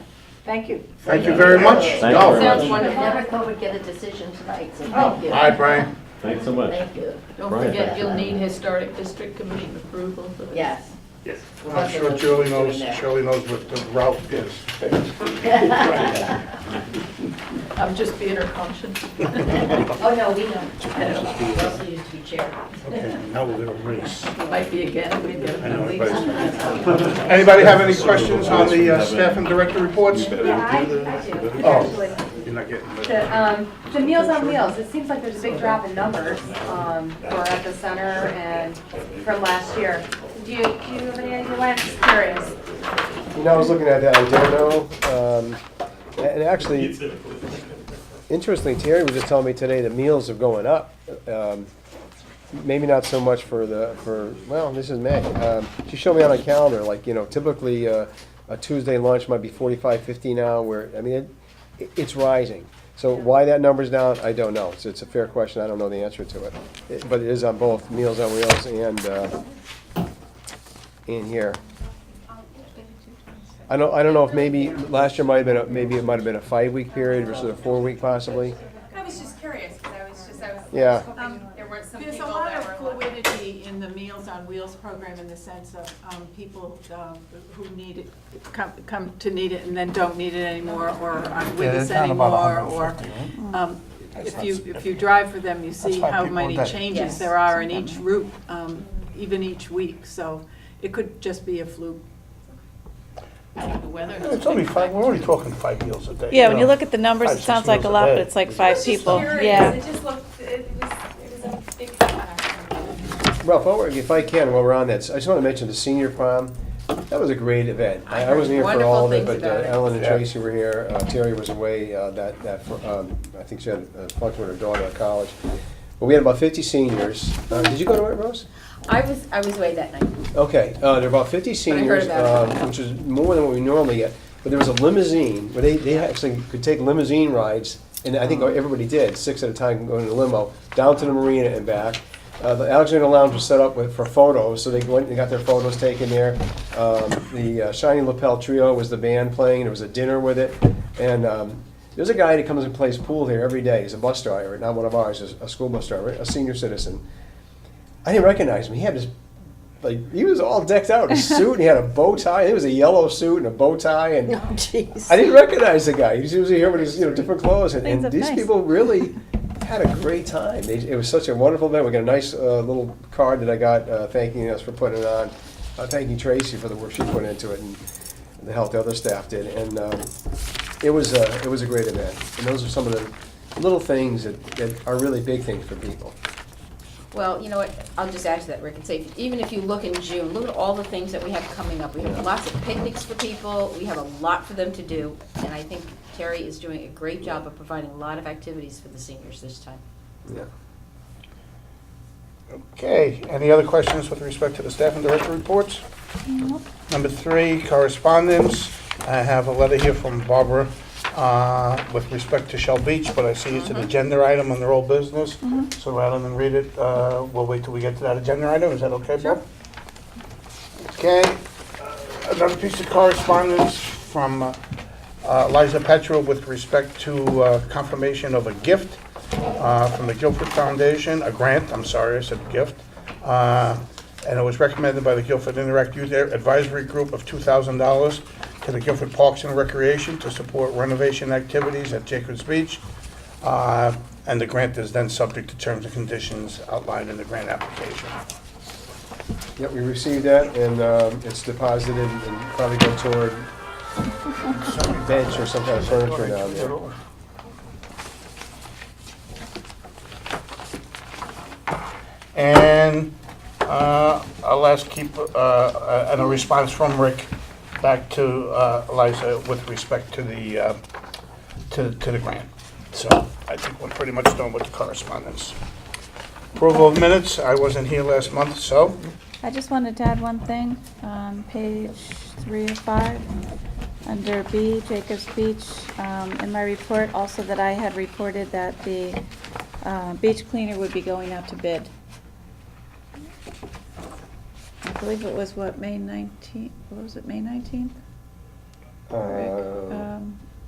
Thank you. Thank you very much. Thank you Go. very Sounds much. wonderful. Never thought we'd get a decision tonight, so thank you. Bye, Brian. Thanks so much. Thank you. Don't Brian, forget, thanks. you'll need Historic District Commission approval for this. Yes. Yes. I'm sure Shirley knows what the route is. I'm just being her conscience. Oh, no, we don't. We also used to be chair. Okay, now we're gonna race. Might be again, I know, everybody's- Anybody have any questions on the staff and director reports? Yeah, I do, actually. You're not getting The Meals on Wheels, it seems like there's a big drop in numbers for at the center and from last year. Do you have any idea why? I'm just curious. I was looking at that, I don't know. And actually, interestingly, Terry was just telling me today that meals are going up. Maybe not so much well, this is May. She showed me on a calendar, typically a Tuesday lunch might be 45, 50 now, it's rising. So why that number's down, I don't know. It's a fair question, I don't know the answer to it. But it is on both Meals on Wheels and here. I don't know if maybe last year might have been maybe it might have been a 5-week period versus a 4-week possibly. I was just curious, because I was Yeah. hoping there weren't some There's a people lot that of were. fluidity in the Meals on Wheels program in the sense of people who need it, come to need it and then don't need it anymore, or aren't with us anymore, or if you drive for them, you see five how people many a day. changes Yes. there are in each route, even each week, so it could just be a fluke. It's only five, we're only talking 5 meals a day. Yeah, when you know. look at the numbers, 5, it 6 sounds like a meals lot, day. but it's like 5 people. Yeah. It just looked, it was a big setback. Ralph, if I can, while we're on that, I just want to mention the senior prom. That was a great event. I wasn't here for all of it, but Ellen and Yeah. Tracy were here. Terry was away I think she had a function with her daughter at college. But we had about 50 seniors. Did you go to it, Rose? I was away that night. Okay, there were about 50 heard seniors, about it. which is more than what we normally get. But there was a limousine, where they actually could take limousine rides, and I think everybody did, 6 at a time going in a limo, down to the marina and back. The Alexander Lounge was set up for photos, so they went and got their photos taken there. The Shiny Lapel Trio was the band playing, there was a dinner with it. And there's a guy that comes and plays pool here every day. He's a bus driver, not one of ours, a school bus driver, a senior citizen. I didn't recognize him. He had this, he was all decked out, a suit, and he had a bow tie. It was a yellow suit and a bow tie, and Oh, jeez. I didn't recognize the guy. He was usually here with his, different clothes, and Things look these nice. people really had a great time. It was such a wonderful event. We got a nice little card that I got thanking us for putting it on, thanking Tracy for the work she put into it, and the help the other staff did. And it was a great event. And those are some of the little things that are really big things for people. Well, you know what, I'll just add to that, Rick, and say, even if you look in June, look at all the things that we have coming up. We have lots of picnics for people, we have a lot for them to do, and I think Terry is doing a great job of providing a lot of activities for the seniors this time. Yeah. Okay, any other questions with respect to the staff and director reports? Number 3, correspondence. I have a letter here from Barbara with respect to Shell Beach, but I see it's an agenda item under old business. So rather than read it, we'll wait till we get to that agenda item. Is that okay, Bob? Okay. Another piece of correspondence from Liza Petrel with respect to confirmation of a gift from the Guilford Foundation, a grant, I'm sorry, I said gift. And it was recommended by the Guilford Interact Youth Advisory Group of $2,000 to the Guilford Parks and Recreation to support renovation activities at Jacobs Beach. And the grant is then subject to terms and conditions outlined in the grant application. Yep, we received that, and it's deposited and probably go toward a bench or some kind of furniture down there. And I'll ask and a response from Rick back to Liza with respect to the grant. So I think we're pretty much done with the correspondence. Approval of minutes, I wasn't here last month, so. I just wanted to add one thing, on page 3 of 5, under B, Jacobs Beach, in my report, also that I had reported that the beach cleaner would be going out to bid. I believe it was, May 19th? What was it, May 19th?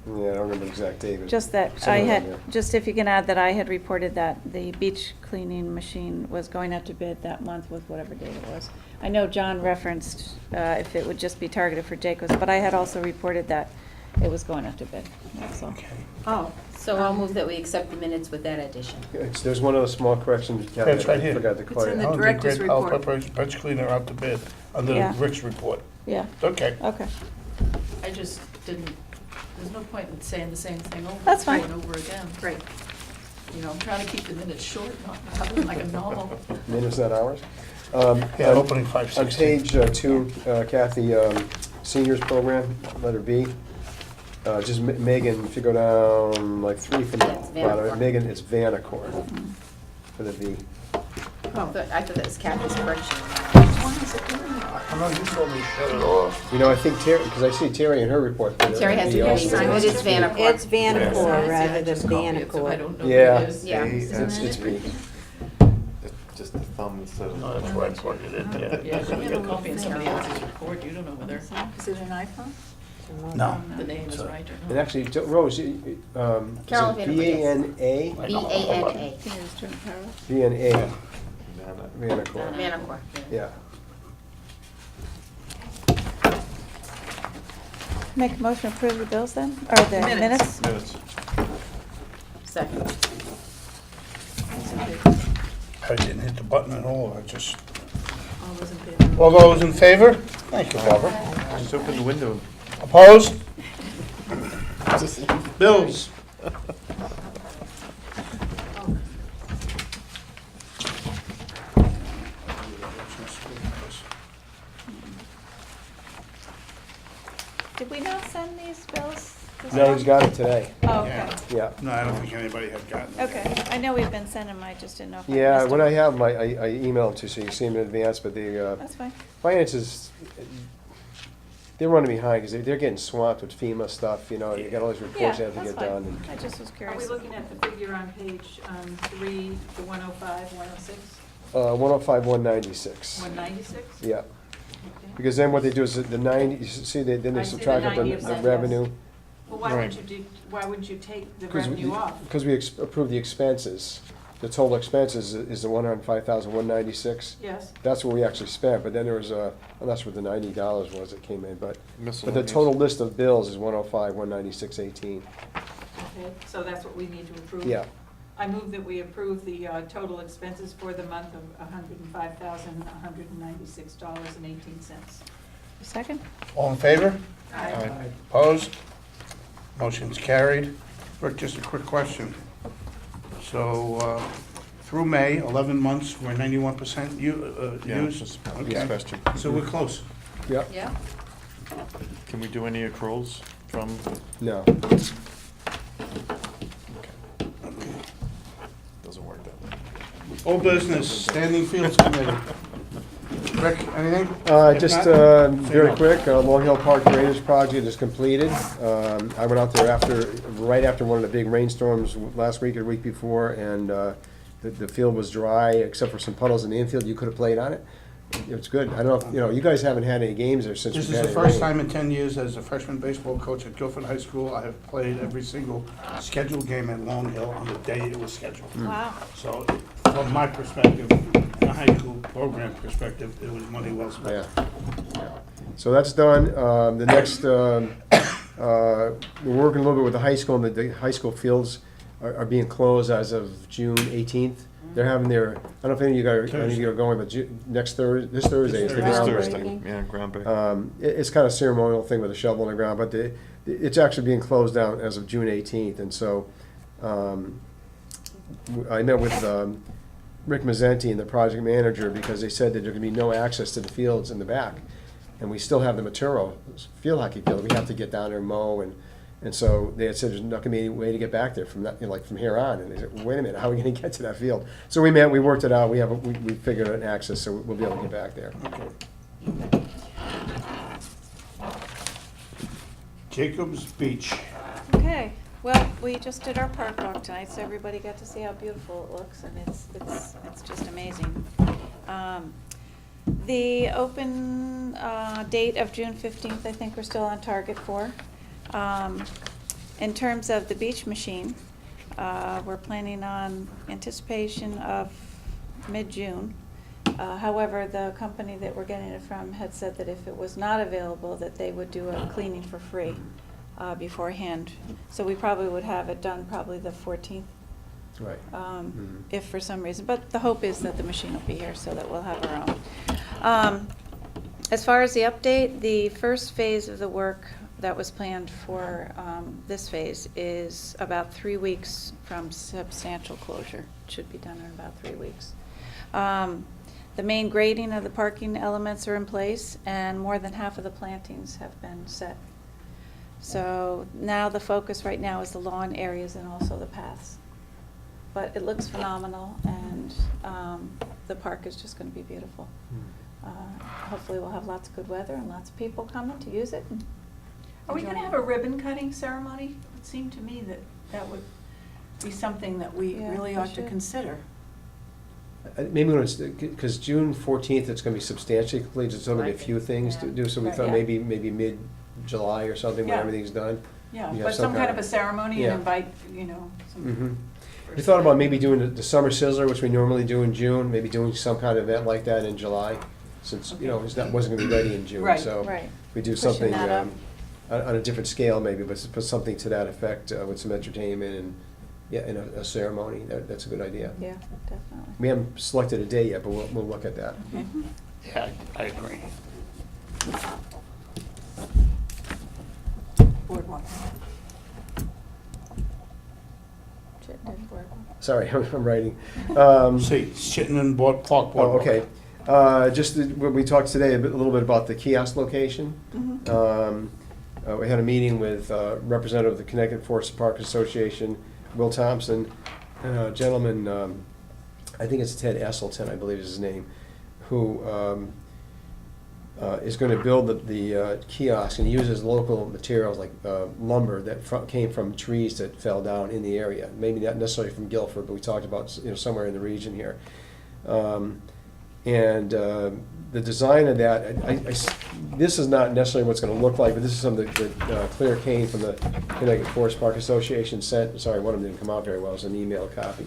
Yeah, I don't remember the exact date. but Just that I somewhere around had, there. just if you can add that I had reported that the beach cleaning machine was going out to bid that month with whatever date it was. I know John referenced if it would just be targeted for Jacobs, but I had also reported that it was going out to bid, that's all. Oh, so I'll move that we accept the minutes with that addition. There's one other small correction. Yeah, it's right here. I forgot to It's clarify. in the I'll do director's great health report. preparation, bench cleaner out to bid, under Yeah. Rick's report. Yeah, Okay. okay. I just didn't, there's no point in saying the same thing over That's fine. and over again. Great. You know, I'm trying to keep the minutes short, not have them like a novel. Minutes, not hours. Yeah, opening 5:16. On page 2, Kathy, seniors program, letter B. Just Megan, if you go down like 3 from the Yeah, it's bottom, Vanacore. Megan, it's Vanacore for the V. I thought that was Kathy's correction. I know you told me to shut it off. You know, I think Terry, because I see Terry in her report. that Terry has V to also- be, it is Vanacore. It's Vanacore rather than Just copy it, so I Vanacore. don't know Yeah. what it is. Yeah. It's V. Just the thumb instead of. No, that's why I plugged it in, Yeah, yeah. if you have a copy in somebody else's report, you don't know whether Is it an iPhone? No. the name is right or And not. actually, Rose, is Carol it Vanacore, V-A-N-A? V-A-N-A, V-N-A, Vanacore, Vanacore. yeah. Make a motion to approve the bills then, or the minutes? Minutes. Second. I didn't hit the button at all, I just, All those in favor? all those in favor? Thank you, Barbara. Just open the window. Opposed? Bills? Did we not send these bills? this No, he's month? got it today, Oh, okay. Yeah. yeah. No, I don't think anybody had gotten it. Okay, I know we've been sending them, I just didn't know if I Yeah, missed when them. I have them, I email them to you, so you see them in advance, but the That's fine. finances, they're running behind, because they're getting swamped with FEMA stuff, you know, you got all these Yeah, reports they have to that's get done. fine. and- I just was Are curious. we looking at the figure on page 3, the 105, 106, 105, 196, 196? yeah. Because then what they do is the 90, you see, then I they see the subtract out 90 the of the that, revenue. Well, why wouldn't you take the revenue off? Because we approved the expenses. The total expenses is the 105,196. Yes, That's what we actually spent, but then there was well, that's what the $90 was that came in, but the Miscellaneous. total list of bills is 105, 196.18. okay, so that's what we need to approve? Yeah, I move that we approve the total expenses for the month of $105,196.18. Second? All in favor? Aye. Opposed? Motion's carried. Rick, just a quick question. So, through May, 11 months, we're 91% Yeah, used? just Okay. question. So we're close. yeah, Yeah. Can we do any accruals from, no. doesn't work that way. Old business, Standing Fields Committee. Rick, anything? If Just not, say very no. quick, Long Hill Park Drainage Project is completed. I went out there right after one of the big rainstorms last week or week before, and the field was dry, except for some puddles in the infield. You could have played on it. It's good. I don't know, if you guys haven't had any games there since This we've is had the any first rain. time in 10 years as a freshman baseball coach at Guilford High School, I have played every single scheduled game at Long Hill on the day it was scheduled. Wow. So, from my perspective, the high school program perspective, it was money well spent. Yeah. So that's done. The next, we're working a little bit with the high school, and the high school fields are being closed as of June 18th. They're having their, I don't know if any of you are going, but next Thursday, this Thursday is the This This groundbreaking. Thursday, yeah, groundbreaking. It's kind of a ceremonial thing with a shovel in the ground, but it's actually being closed down as of June 18th. And so I met with Rick Mazzenti and the project manager, because they said that there can be no access to the fields in the back. And we still have the material, field hockey field, we have to get down there and mow, and so they had said there's not gonna be any way to get back there from that, like from here on. And they said, wait a minute, how are we gonna get to that field? So we met, we worked it out, we figured out an access, so we'll be able to get back there. Okay. Jacobs Beach. Okay, well, we just did our park walk tonight, so everybody got to see how beautiful it looks, and it's just amazing. The open date of June 15th, I think we're still on target for. In terms of the beach machine, we're planning on anticipation of mid-June. However, the company that we're getting it from had said that if it was not available, that they would do a cleaning for free beforehand. So we probably would have it done probably the 14th, Right. if for some reason. But the hope is that the machine will be here so that we'll have our own. As far as the update, the first phase of the work that was planned for this phase is about 3 weeks from substantial closure. It should be done in about 3 weeks. The main grading of the parking elements are in place, and more than half of the plantings have been set. So now the focus right now is the lawn areas and also the paths. But it looks phenomenal, and the park is just going to be beautiful. Hopefully we'll have lots of good weather and lots of people coming to use it. and Are we going to enjoying have it. a ribbon cutting ceremony? It seemed to me that that would be something that we Yeah, really we ought to should. consider. Maybe when it's, because June 14th, it's gonna be substantially complete, there's only a few things to do, so we Right. thought Yeah. maybe mid-July or something, when Yeah. everything's done. Yeah, You have but some kind of a ceremony and Yeah. invite, some. Mhm. We thought about maybe doing the summer sizzler, which we normally do in June, maybe doing some kind of event like that in July, since, wasn't gonna be ready in June, Right. so. Right. We do Pushing something that up. on a different scale maybe, but put something to that effect with some entertainment Yeah, in a ceremony, that's a good idea. Yeah, definitely. We haven't selected a day yet, but we'll look at that. Yeah, I agree. Boardwalk. Boardwalk. Sorry, I'm writing. See, Chittenden Park Oh, Boardwalk. okay. When we talked today a little bit about the kiosk location. We had a meeting with representative of the Connecticut Forest Park Association, Will Thompson, and a gentleman, I think it's Ted Esselton, I believe is his name, who is going to build the kiosk and uses local materials like lumber that came from trees that fell down in the area. Maybe not necessarily from Guilford, but we talked about somewhere in the region here. The design of that, this is not necessarily what's going to look like, but this is something that Claire Kane from the Connecticut Forest Park Association sent. Sorry, one of them didn't come out very well. It was an email copy.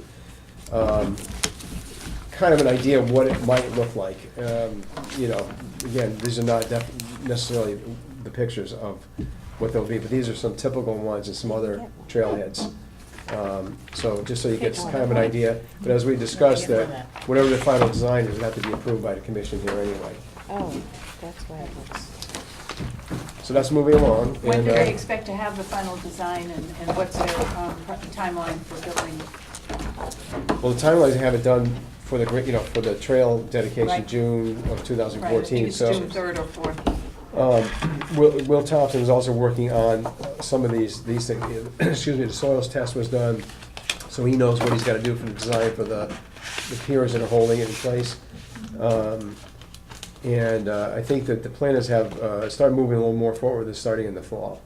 Kind of an idea of what it might look like. Again, these are not necessarily the pictures of what they'll be, but these are some typical ones and some other trailheads. So just so you get kind of an idea, but as we discussed, that whatever the final design is, it have to be approved by the commission here anyway. Oh, that's why it looks. So that's moving along. When and, do they expect to have the final design and what's their timeline for building? Well, the timeline is to have it done for the for the trail dedication, Right. June of Right, I 2014. think it's So June 3rd or 4th. Will Thompson is also working on some of these things. Excuse me, the soils test was done, so he knows what he's got to do for the design for the piers that are holding it in place. I think that the planners have started moving a little more forward than starting in the fall.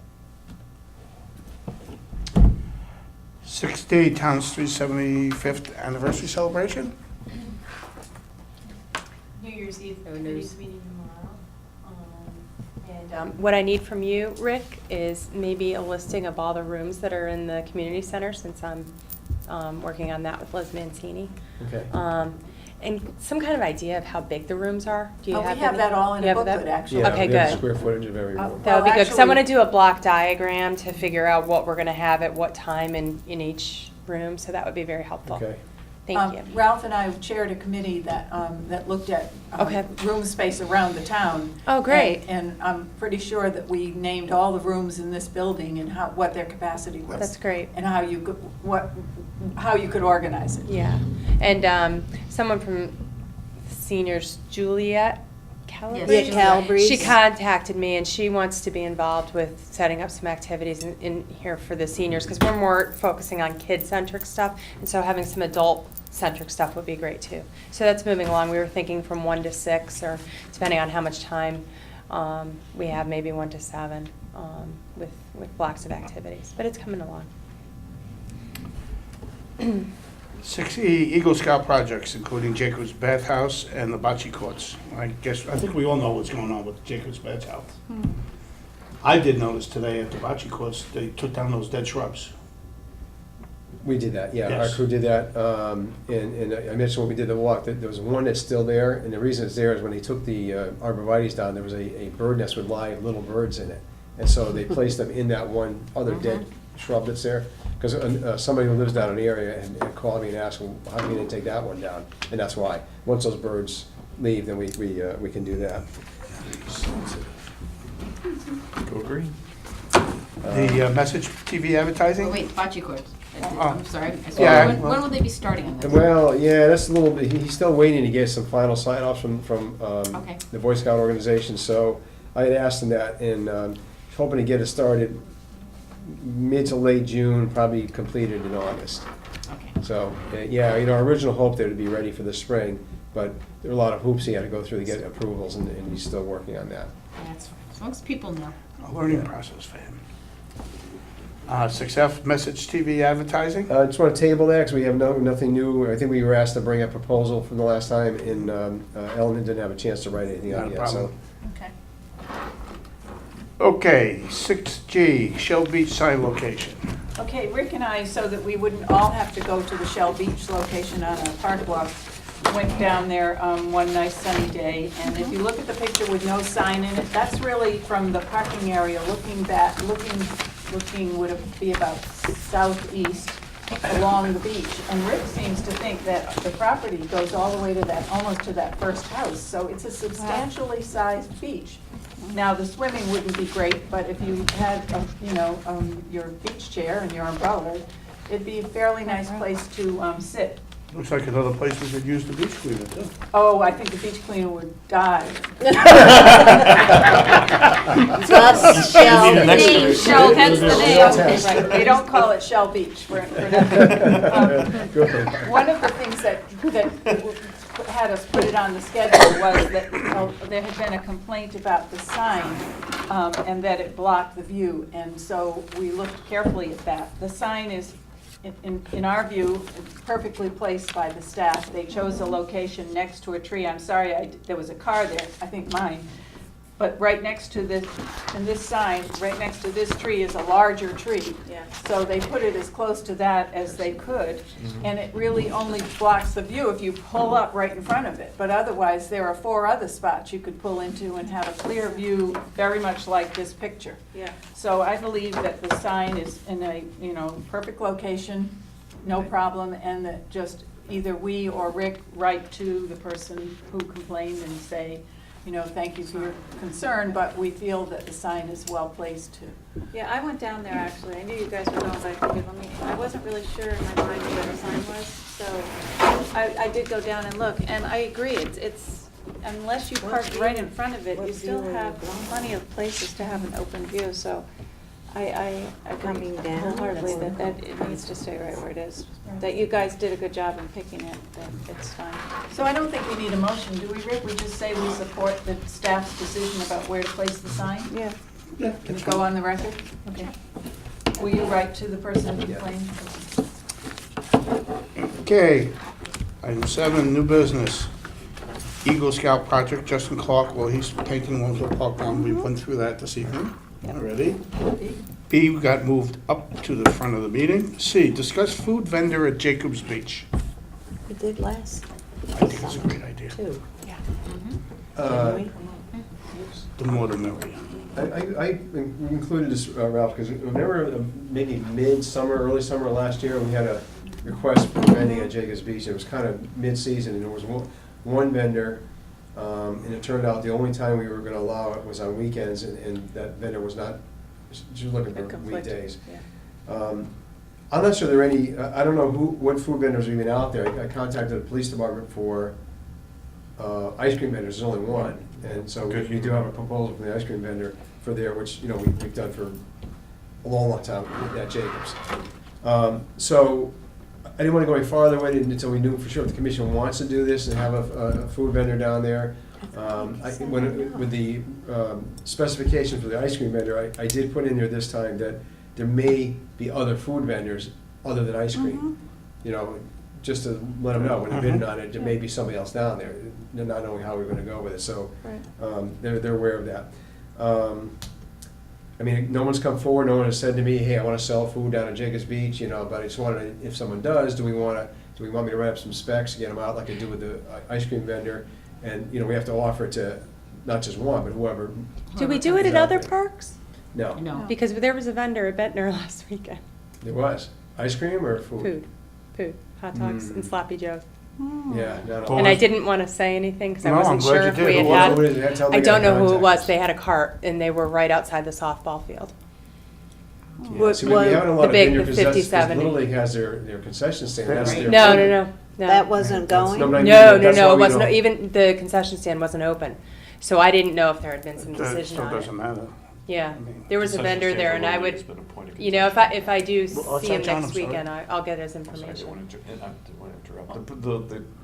60 Town Street 75th anniversary celebration. New Year's Eve, Oh, news. meeting tomorrow. What I need from you, Rick, is maybe a listing of all the rooms that are in the community center, since I'm working on that with Liz Mancini. Okay. And some kind of idea of how big the rooms are. Do you Oh, we have have any- that all in you a have that? booklet, actually. Yeah, Okay, we have the good. square footage of every room. That would be Well, good, because I want to actually- do a block diagram to figure out what we're going to have at what time in each room, so that would be very helpful. Okay. Thank you. Ralph and I chaired a committee that looked at Okay. room space around the town. Oh, great. And I'm pretty sure that we named all the rooms in this building and what their capacity was. That's great. And how you could organize it. Yeah, and someone from seniors, Juliet Calabrese? Yes, Calabrese. She contacted me, and she wants to be involved with setting up some activities in here for the seniors, because we're more focusing on kid-centric stuff, and so having some adult-centric stuff would be great, too. So that's moving along. We were thinking from 1 to 6, or depending on how much time we have, maybe 1 to 7, with blocks of activities, but it's coming along. 60 Eagle Scout projects, including Jacob's Bathhouse and the bocce courts. I think we all know what's going on with Jacob's Bathhouse. I did notice today at the bocce courts, they took down those dead shrubs. We did that, yeah. Our Yes. crew did that, and I mentioned when we did the walk, that there was one that's still there, and the reason it's there is when they took the arborvitae's down, there was a bird nest with live little birds in it. And so they placed them in that one other dead shrub that's there, because somebody who lives down in the area had called me and asked, well, how come you didn't take that one down? And that's why. Once those birds leave, then we can do that. Go green. The Message TV advertising? Oh, wait, bocce courts. Oh. I'm sorry. Yeah, When well- will they be starting on this? Well, yeah, that's a little bit, he's still waiting to get some final sign-offs from Okay. the Boy Scout organization, so I had asked him that, and hoping to get it started mid to late June, probably completed in August. Okay. So, yeah, our original hope there to be ready for the spring, but there were a lot of hoops he had to go through to get approvals, and he's still working on that. That's fine, as long as people know. A learning process for him. 6F Message TV advertising? I just want to table that, because we have nothing new. I think we were asked to bring a proposal from the last time, and Ellen didn't have a chance to write anything Not out a yet, so. problem. Okay. Okay, 6G, Shell Beach sign location. Okay, Rick and I, so that we wouldn't all have to go to the Shell Beach location on a park walk, went down there one nice sunny day, and if you look at the picture with no sign in it, that's really from the parking area, looking would be about southeast along the beach. And Rick seems to think that the property goes all the way to that, almost to that first house. So it's a substantially sized beach. Now, the swimming wouldn't be great, but if you had, your beach chair and your umbrella, it'd be a fairly nice place to sit. Looks like another place we could use the beach cleaner, too. Oh, I think the beach cleaner would die. Just Shell Next Beach. week. Shell, hence the name. Right, they don't call it Shell Beach for nothing. One of the things that had us put it on the schedule was that there had been a complaint about the sign and that it blocked the view. And so we looked carefully at that. The sign is, in our view, perfectly placed by the staff. They chose a location next to a tree. I'm sorry, there was a car there, I think mine. But right next to this, and this sign, right next to this tree is a larger tree. Yeah. So they put it as close to that as they could. And it really only blocks the view if you pull up right in front of it. But otherwise, there are 4 other spots you could pull into and have a clear view, very much like this picture. Yeah. So I believe that the sign is in a, perfect location, no problem, and that just either we or Rick write to the person who complained and say, thank you for your concern, but we feel that the sign is well placed too. Yeah, I went down there actually. I knew you guys were going, but I figured, I wasn't really sure in my mind where the sign was. So I did go down and look, and I agree, it's unless you park right in front of it, you still have plenty of places to have an open view, so I agree Coming down. wholeheartedly that it needs to stay right where it is. That you guys did a good job in picking it, that it's fine. So I don't think we need a motion, do we, Rick? We just say we support the staff's decision about where to place the sign? Yeah. Yeah, Can it go on the record? Okay. Will you write to the person who complained? Okay, item 7, new business. Eagle Scout project, Justin Clark, well, he's painting Wilmslow Park Lawn. We went through that this evening already. B, we got moved up to the front of the meeting. C, discuss food vendor at Jacobs Beach. We did last I think it's a great idea. too. The more the merrier. I included this, Ralph, because remember maybe mid-summer, early summer last year, we had a request for vending at Jacobs Beach. It was kind of mid-season, and there was one vendor, and it turned out the only time we were going to allow it was on weekends, and that vendor was not, she was looking for weekdays. I'm not sure there are any, I don't know what food vendors are even out there. I contacted the police department for ice cream vendors, there's only one. And so we do have a proposal from the ice cream vendor for there, which, we've done for a long, long time at Jacobs. So I didn't want to go any farther with it until we knew for sure if the commission wants to do this and have a food vendor down there. With the specifications for the ice cream vendor, I did put in there this time that there may be other food vendors other than ice cream. Just to let them know when they're bidding on it, there may be somebody else down there, not knowing how we're going to go with it. So they're aware of that. No one's come forward. No one has said to me, "Hey, I want to sell food down at Jacobs Beach." But I just wanted to, if someone does, do we want me to write up some specs, get them out like I do with the ice cream vendor? And we have to offer it to not just one, but whoever. Do we do it at other parks? No. Because there was a vendor at Bettner last weekend. There was ice cream or food. Food, hot dogs and sloppy joes. Yeah, no. And I didn't want to say anything because I No, I'm wasn't glad sure you if did. we Who had was had. Tell me I don't know who it contact was. us. They had a cart and they were right outside the softball field. Yeah, see, we having a lot The of big, vendor the concessions, 'cause 50-70. Little League has their concession stand. That's their No. That wasn't going? No, No, that's why it we wasn't, don't- even the concession stand wasn't open. So I didn't know if there had been some It decision still on it. doesn't matter. Yeah, mean, there was a vendor there and I would, if I do Well, see him John, I'm next sorry. weekend, I'll get his I didn't information. want to interrupt.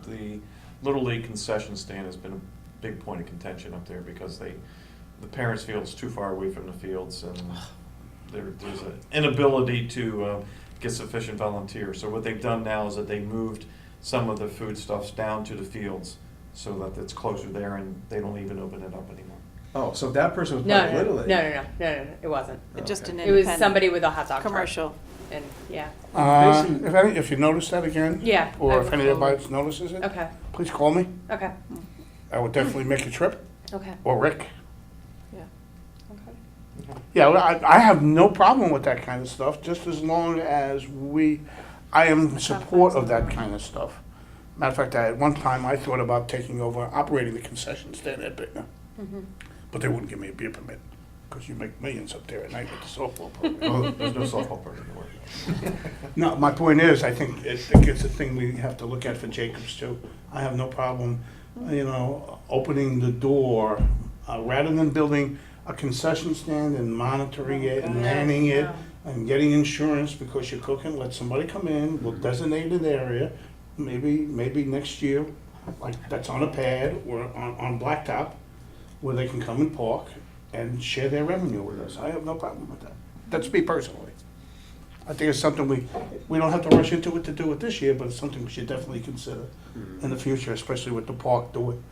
The Little League concession stand has been a big point of contention up there because the parents feel it's too far away from the fields and there's an inability to get sufficient volunteers. So what they've done now is that they moved some of the foodstuffs down to the fields so that it's closer there and they don't even open it up anymore. Oh, so if that person was No, part of Little League. no, it wasn't. Just an It was independent somebody with a hot dog cart. commercial. And, yeah, If you notice that again. Yeah, I Or if will anybody notices it. okay, Please call me. okay, I would definitely make a trip. okay. Or Rick. Yeah. Yeah, well, I have no problem with that kind of stuff, just as long as we I am in support of that kind of stuff. Matter of fact, at one time, I thought about taking over operating the concession stand at Bittner. But they wouldn't give me a beer permit, because you make millions up there at night with the softball program. Oh, there's no softball program anymore. No, my point is, I think it's a thing we have to look at for Jacobs too. I have no problem, opening the door, rather than building a concession stand and monitoring it and manning it and getting insurance because you're cooking, let somebody come in, we'll designate an area, maybe next year, like that's on a pad or on blacktop, where they can come and park and share their revenue with us. I have no problem with that. That's me personally. I think it's something we don't have to rush into it to do it this year, but it's something we should definitely consider in the future, especially with the park doing.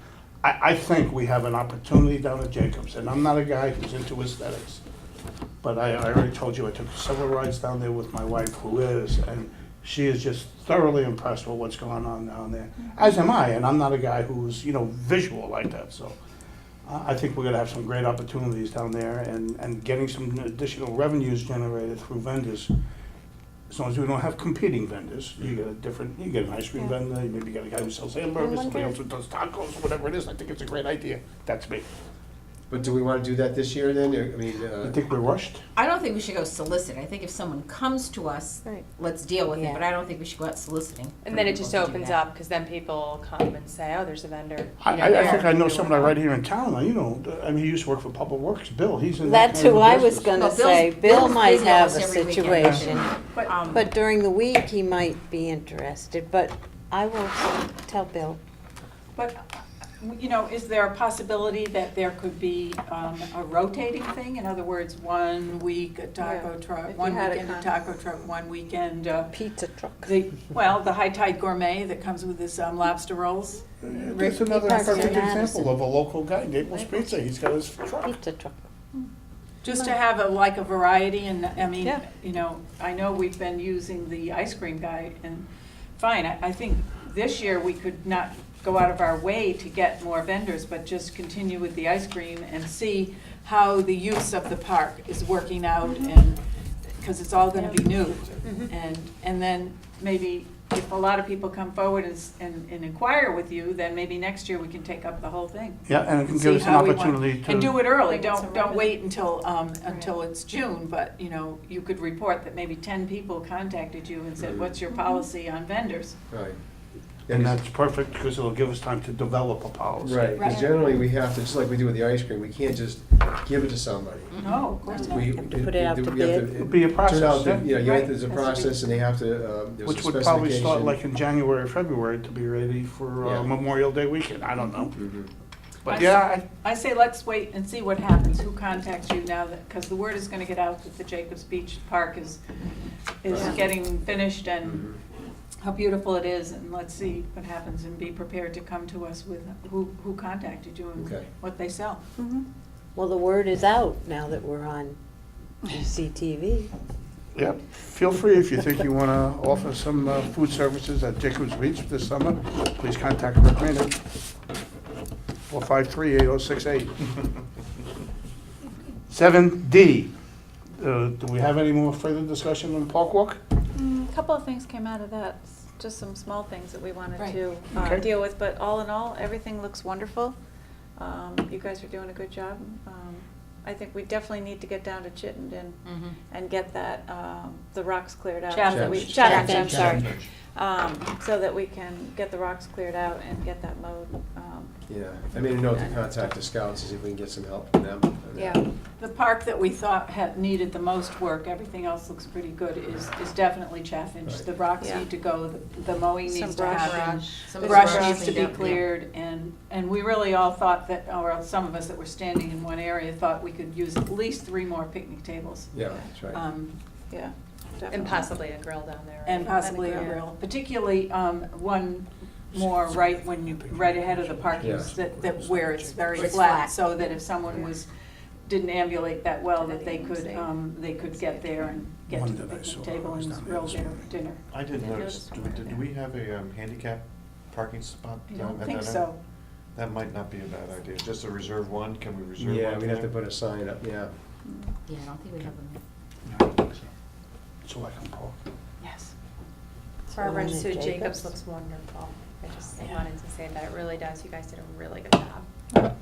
I think we have an opportunity down at Jacobs, and I'm not a guy who's into aesthetics, but I already told you I took several rides down there with my wife, who is, and she is just thoroughly impressed with what's going on down there, as am I, and I'm not a guy who's, visual like that, so. I think we're gonna have some great opportunities down there and getting some additional revenues generated through vendors. As long as we don't have competing vendors, you get an ice cream vendor, you maybe get a guy who sells hamburgers, somebody else who does tacos, whatever it is, I think it's a great idea. That's me. But do we want to do that this year then? You think we're rushed? I don't think we should go solicit. I think if someone comes to us, let's deal with it, but I don't think we should go out soliciting. And then it just opens up, because then people come and say, oh, there's a vendor. I think I know somebody right here in town, he used to work for Public Works, Bill, he's in that That's kind of who I business. was gonna Well, say. Bill's Bill might busy have a almost every weekend. situation, But, but during the week, he might be interested, but I will tell Bill. but, is there a possibility that there could be a rotating thing? In other words, 1 week a taco truck, If one you had a weekend a taco truck, one weekend Pizza truck. the High Tide Gourmet that comes with his lobster rolls. That's another Parks in perfect Madison. example of a local guy, Naples Pizza, he's got his truck. Pizza truck. Just to have a variety, and Yeah. I know we've been using the ice cream guy, and fine, I think this year we could not go out of our way to get more vendors, but just continue with the ice cream and see how the use of the park is working out, and, because it's all gonna be new. And then maybe if a lot of people come forward and inquire with you, then maybe next year we can take up the whole thing. Yeah, and it can See give us an how we want- opportunity to. And do it early, Like it's a don't revenue. wait until it's June, but, you could report that maybe 10 people contacted you and said, what's your policy on vendors? Right. And that's perfect, because it'll give us time to develop a policy. Right, because Right. generally we have to, just like we do with the ice cream, we can't just give it to somebody. No, of course not. We Have to put it out to we have bid. It'll be a process, turn out that, yeah. Right. there's a Has to be- process and they have to, there's a Which would probably start specification. like in January or February to be ready for Yeah. Memorial Day weekend, I don't know. Mhm. But I yeah, I say let's wait and see what happens, who contacts you now, because the word is gonna get out that the Jacobs Beach Park is Yeah. getting finished, and Mhm. how beautiful it is, and let's see what happens, and be prepared to come to us with who contacted you and Okay. what they sell. Well, the word is out now that we're on CTV. yeah, feel free if you think you want to offer some food services at Jacobs Beach this summer, please contact Rick Maynard, 453-8068. 7D, do we have any more further discussion on Park Walk? A couple of things came out of that, just some small things that we wanted Right. to Okay. deal with, but all in all, everything looks wonderful. You guys are doing a good job. I think we definitely need to get down to Chittenden and get that, the rocks cleared out. Chatham. So we- Chatham. Chatham, I'm sorry. Chatham. So that we can get the rocks cleared out and get that mowed. Yeah, I made a note to contact the scouts, and see if we can get some help from them. Yeah. The park that we thought had needed the most work, everything else looks pretty good, is definitely Chaffinch. Right. The rocks Yeah. need to go, the mowing Some needs to brush. happen. Some The of the brush brush needs to be cleaned up, yeah. cleared, and we really all thought that, or some of us that were standing in one area thought we could use at least 3 more picnic tables. Yeah, that's right. Yeah, And definitely. possibly a grill down there. right? And possibly a grill. grill, particularly one more right ahead of the parking, Yes. that where it's very Where it's flat, flat. so that if someone didn't ambulate that well, that they could get there and get to the One that I saw picnic table was and down there grill this their morning. dinner. I did I notice, noticed one do there. we have a handicap parking spot? I at don't that think end? so. That might not be a bad idea, just to reserve one, can we reserve one? Yeah, for we'd have to them? put a sign up, yeah. Yeah, I don't think we have them. No, I don't think so. So I can park. Yes. Barbara and one at Sue Jacobs. Jacobs looks wonderful. I just wanted to say that it really does. You guys did a really good job.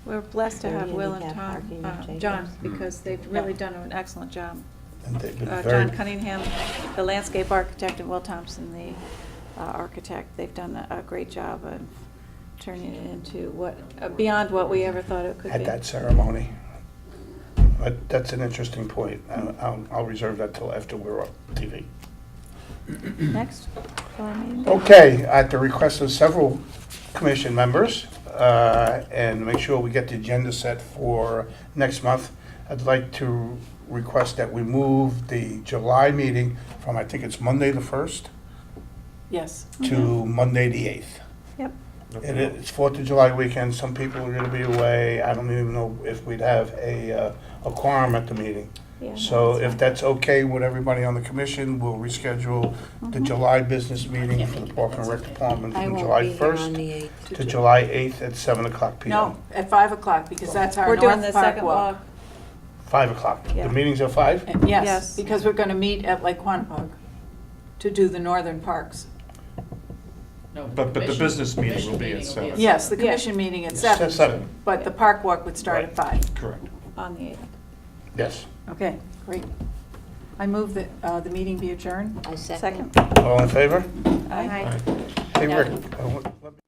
We're blessed to Very have Will and handicap parking Tom, at Jacobs. John, because they've really done an excellent job. And they've been John very, Cunningham, the landscape architect, and Will Thompson, the architect, they've done a great job of turning it into what, beyond what we ever thought it could be. at that ceremony. But that's an interesting point. I'll reserve that till after we're on TV. Next, for our meeting. Okay, at the request of several commission members, and make sure we get the agenda set for next month, I'd like to request that we move the July meeting from, I think it's Monday the 1st, Yes. to Monday the 8th. Yep. It's 4th of July weekend, some people are gonna be away, I don't even know if we'd have a quorum at the meeting. Yeah, So if that's okay with everybody on the commission, we'll reschedule the July business meeting for the Park and Rec Department I from won't July be here on 1st the 8th. to July 8th at 7 o'clock PM. No, at 5 o'clock, because that's our We're doing the North Park second walk. walk. 5 o'clock. Yeah. The meeting's at 5? Yes, Yes. because we're going to meet at Lake Quantipoc to do the northern parks. No, But the commission- business meeting commission will be at meeting 7. Yes, the Yeah. commission meeting at It's 7, at 7, but the park walk would start at 5. Correct. On the 8th. yes. Okay, great. I move that the meeting be adjourned. I second. Second. All in favor? Aye. Hey, Rick, let me-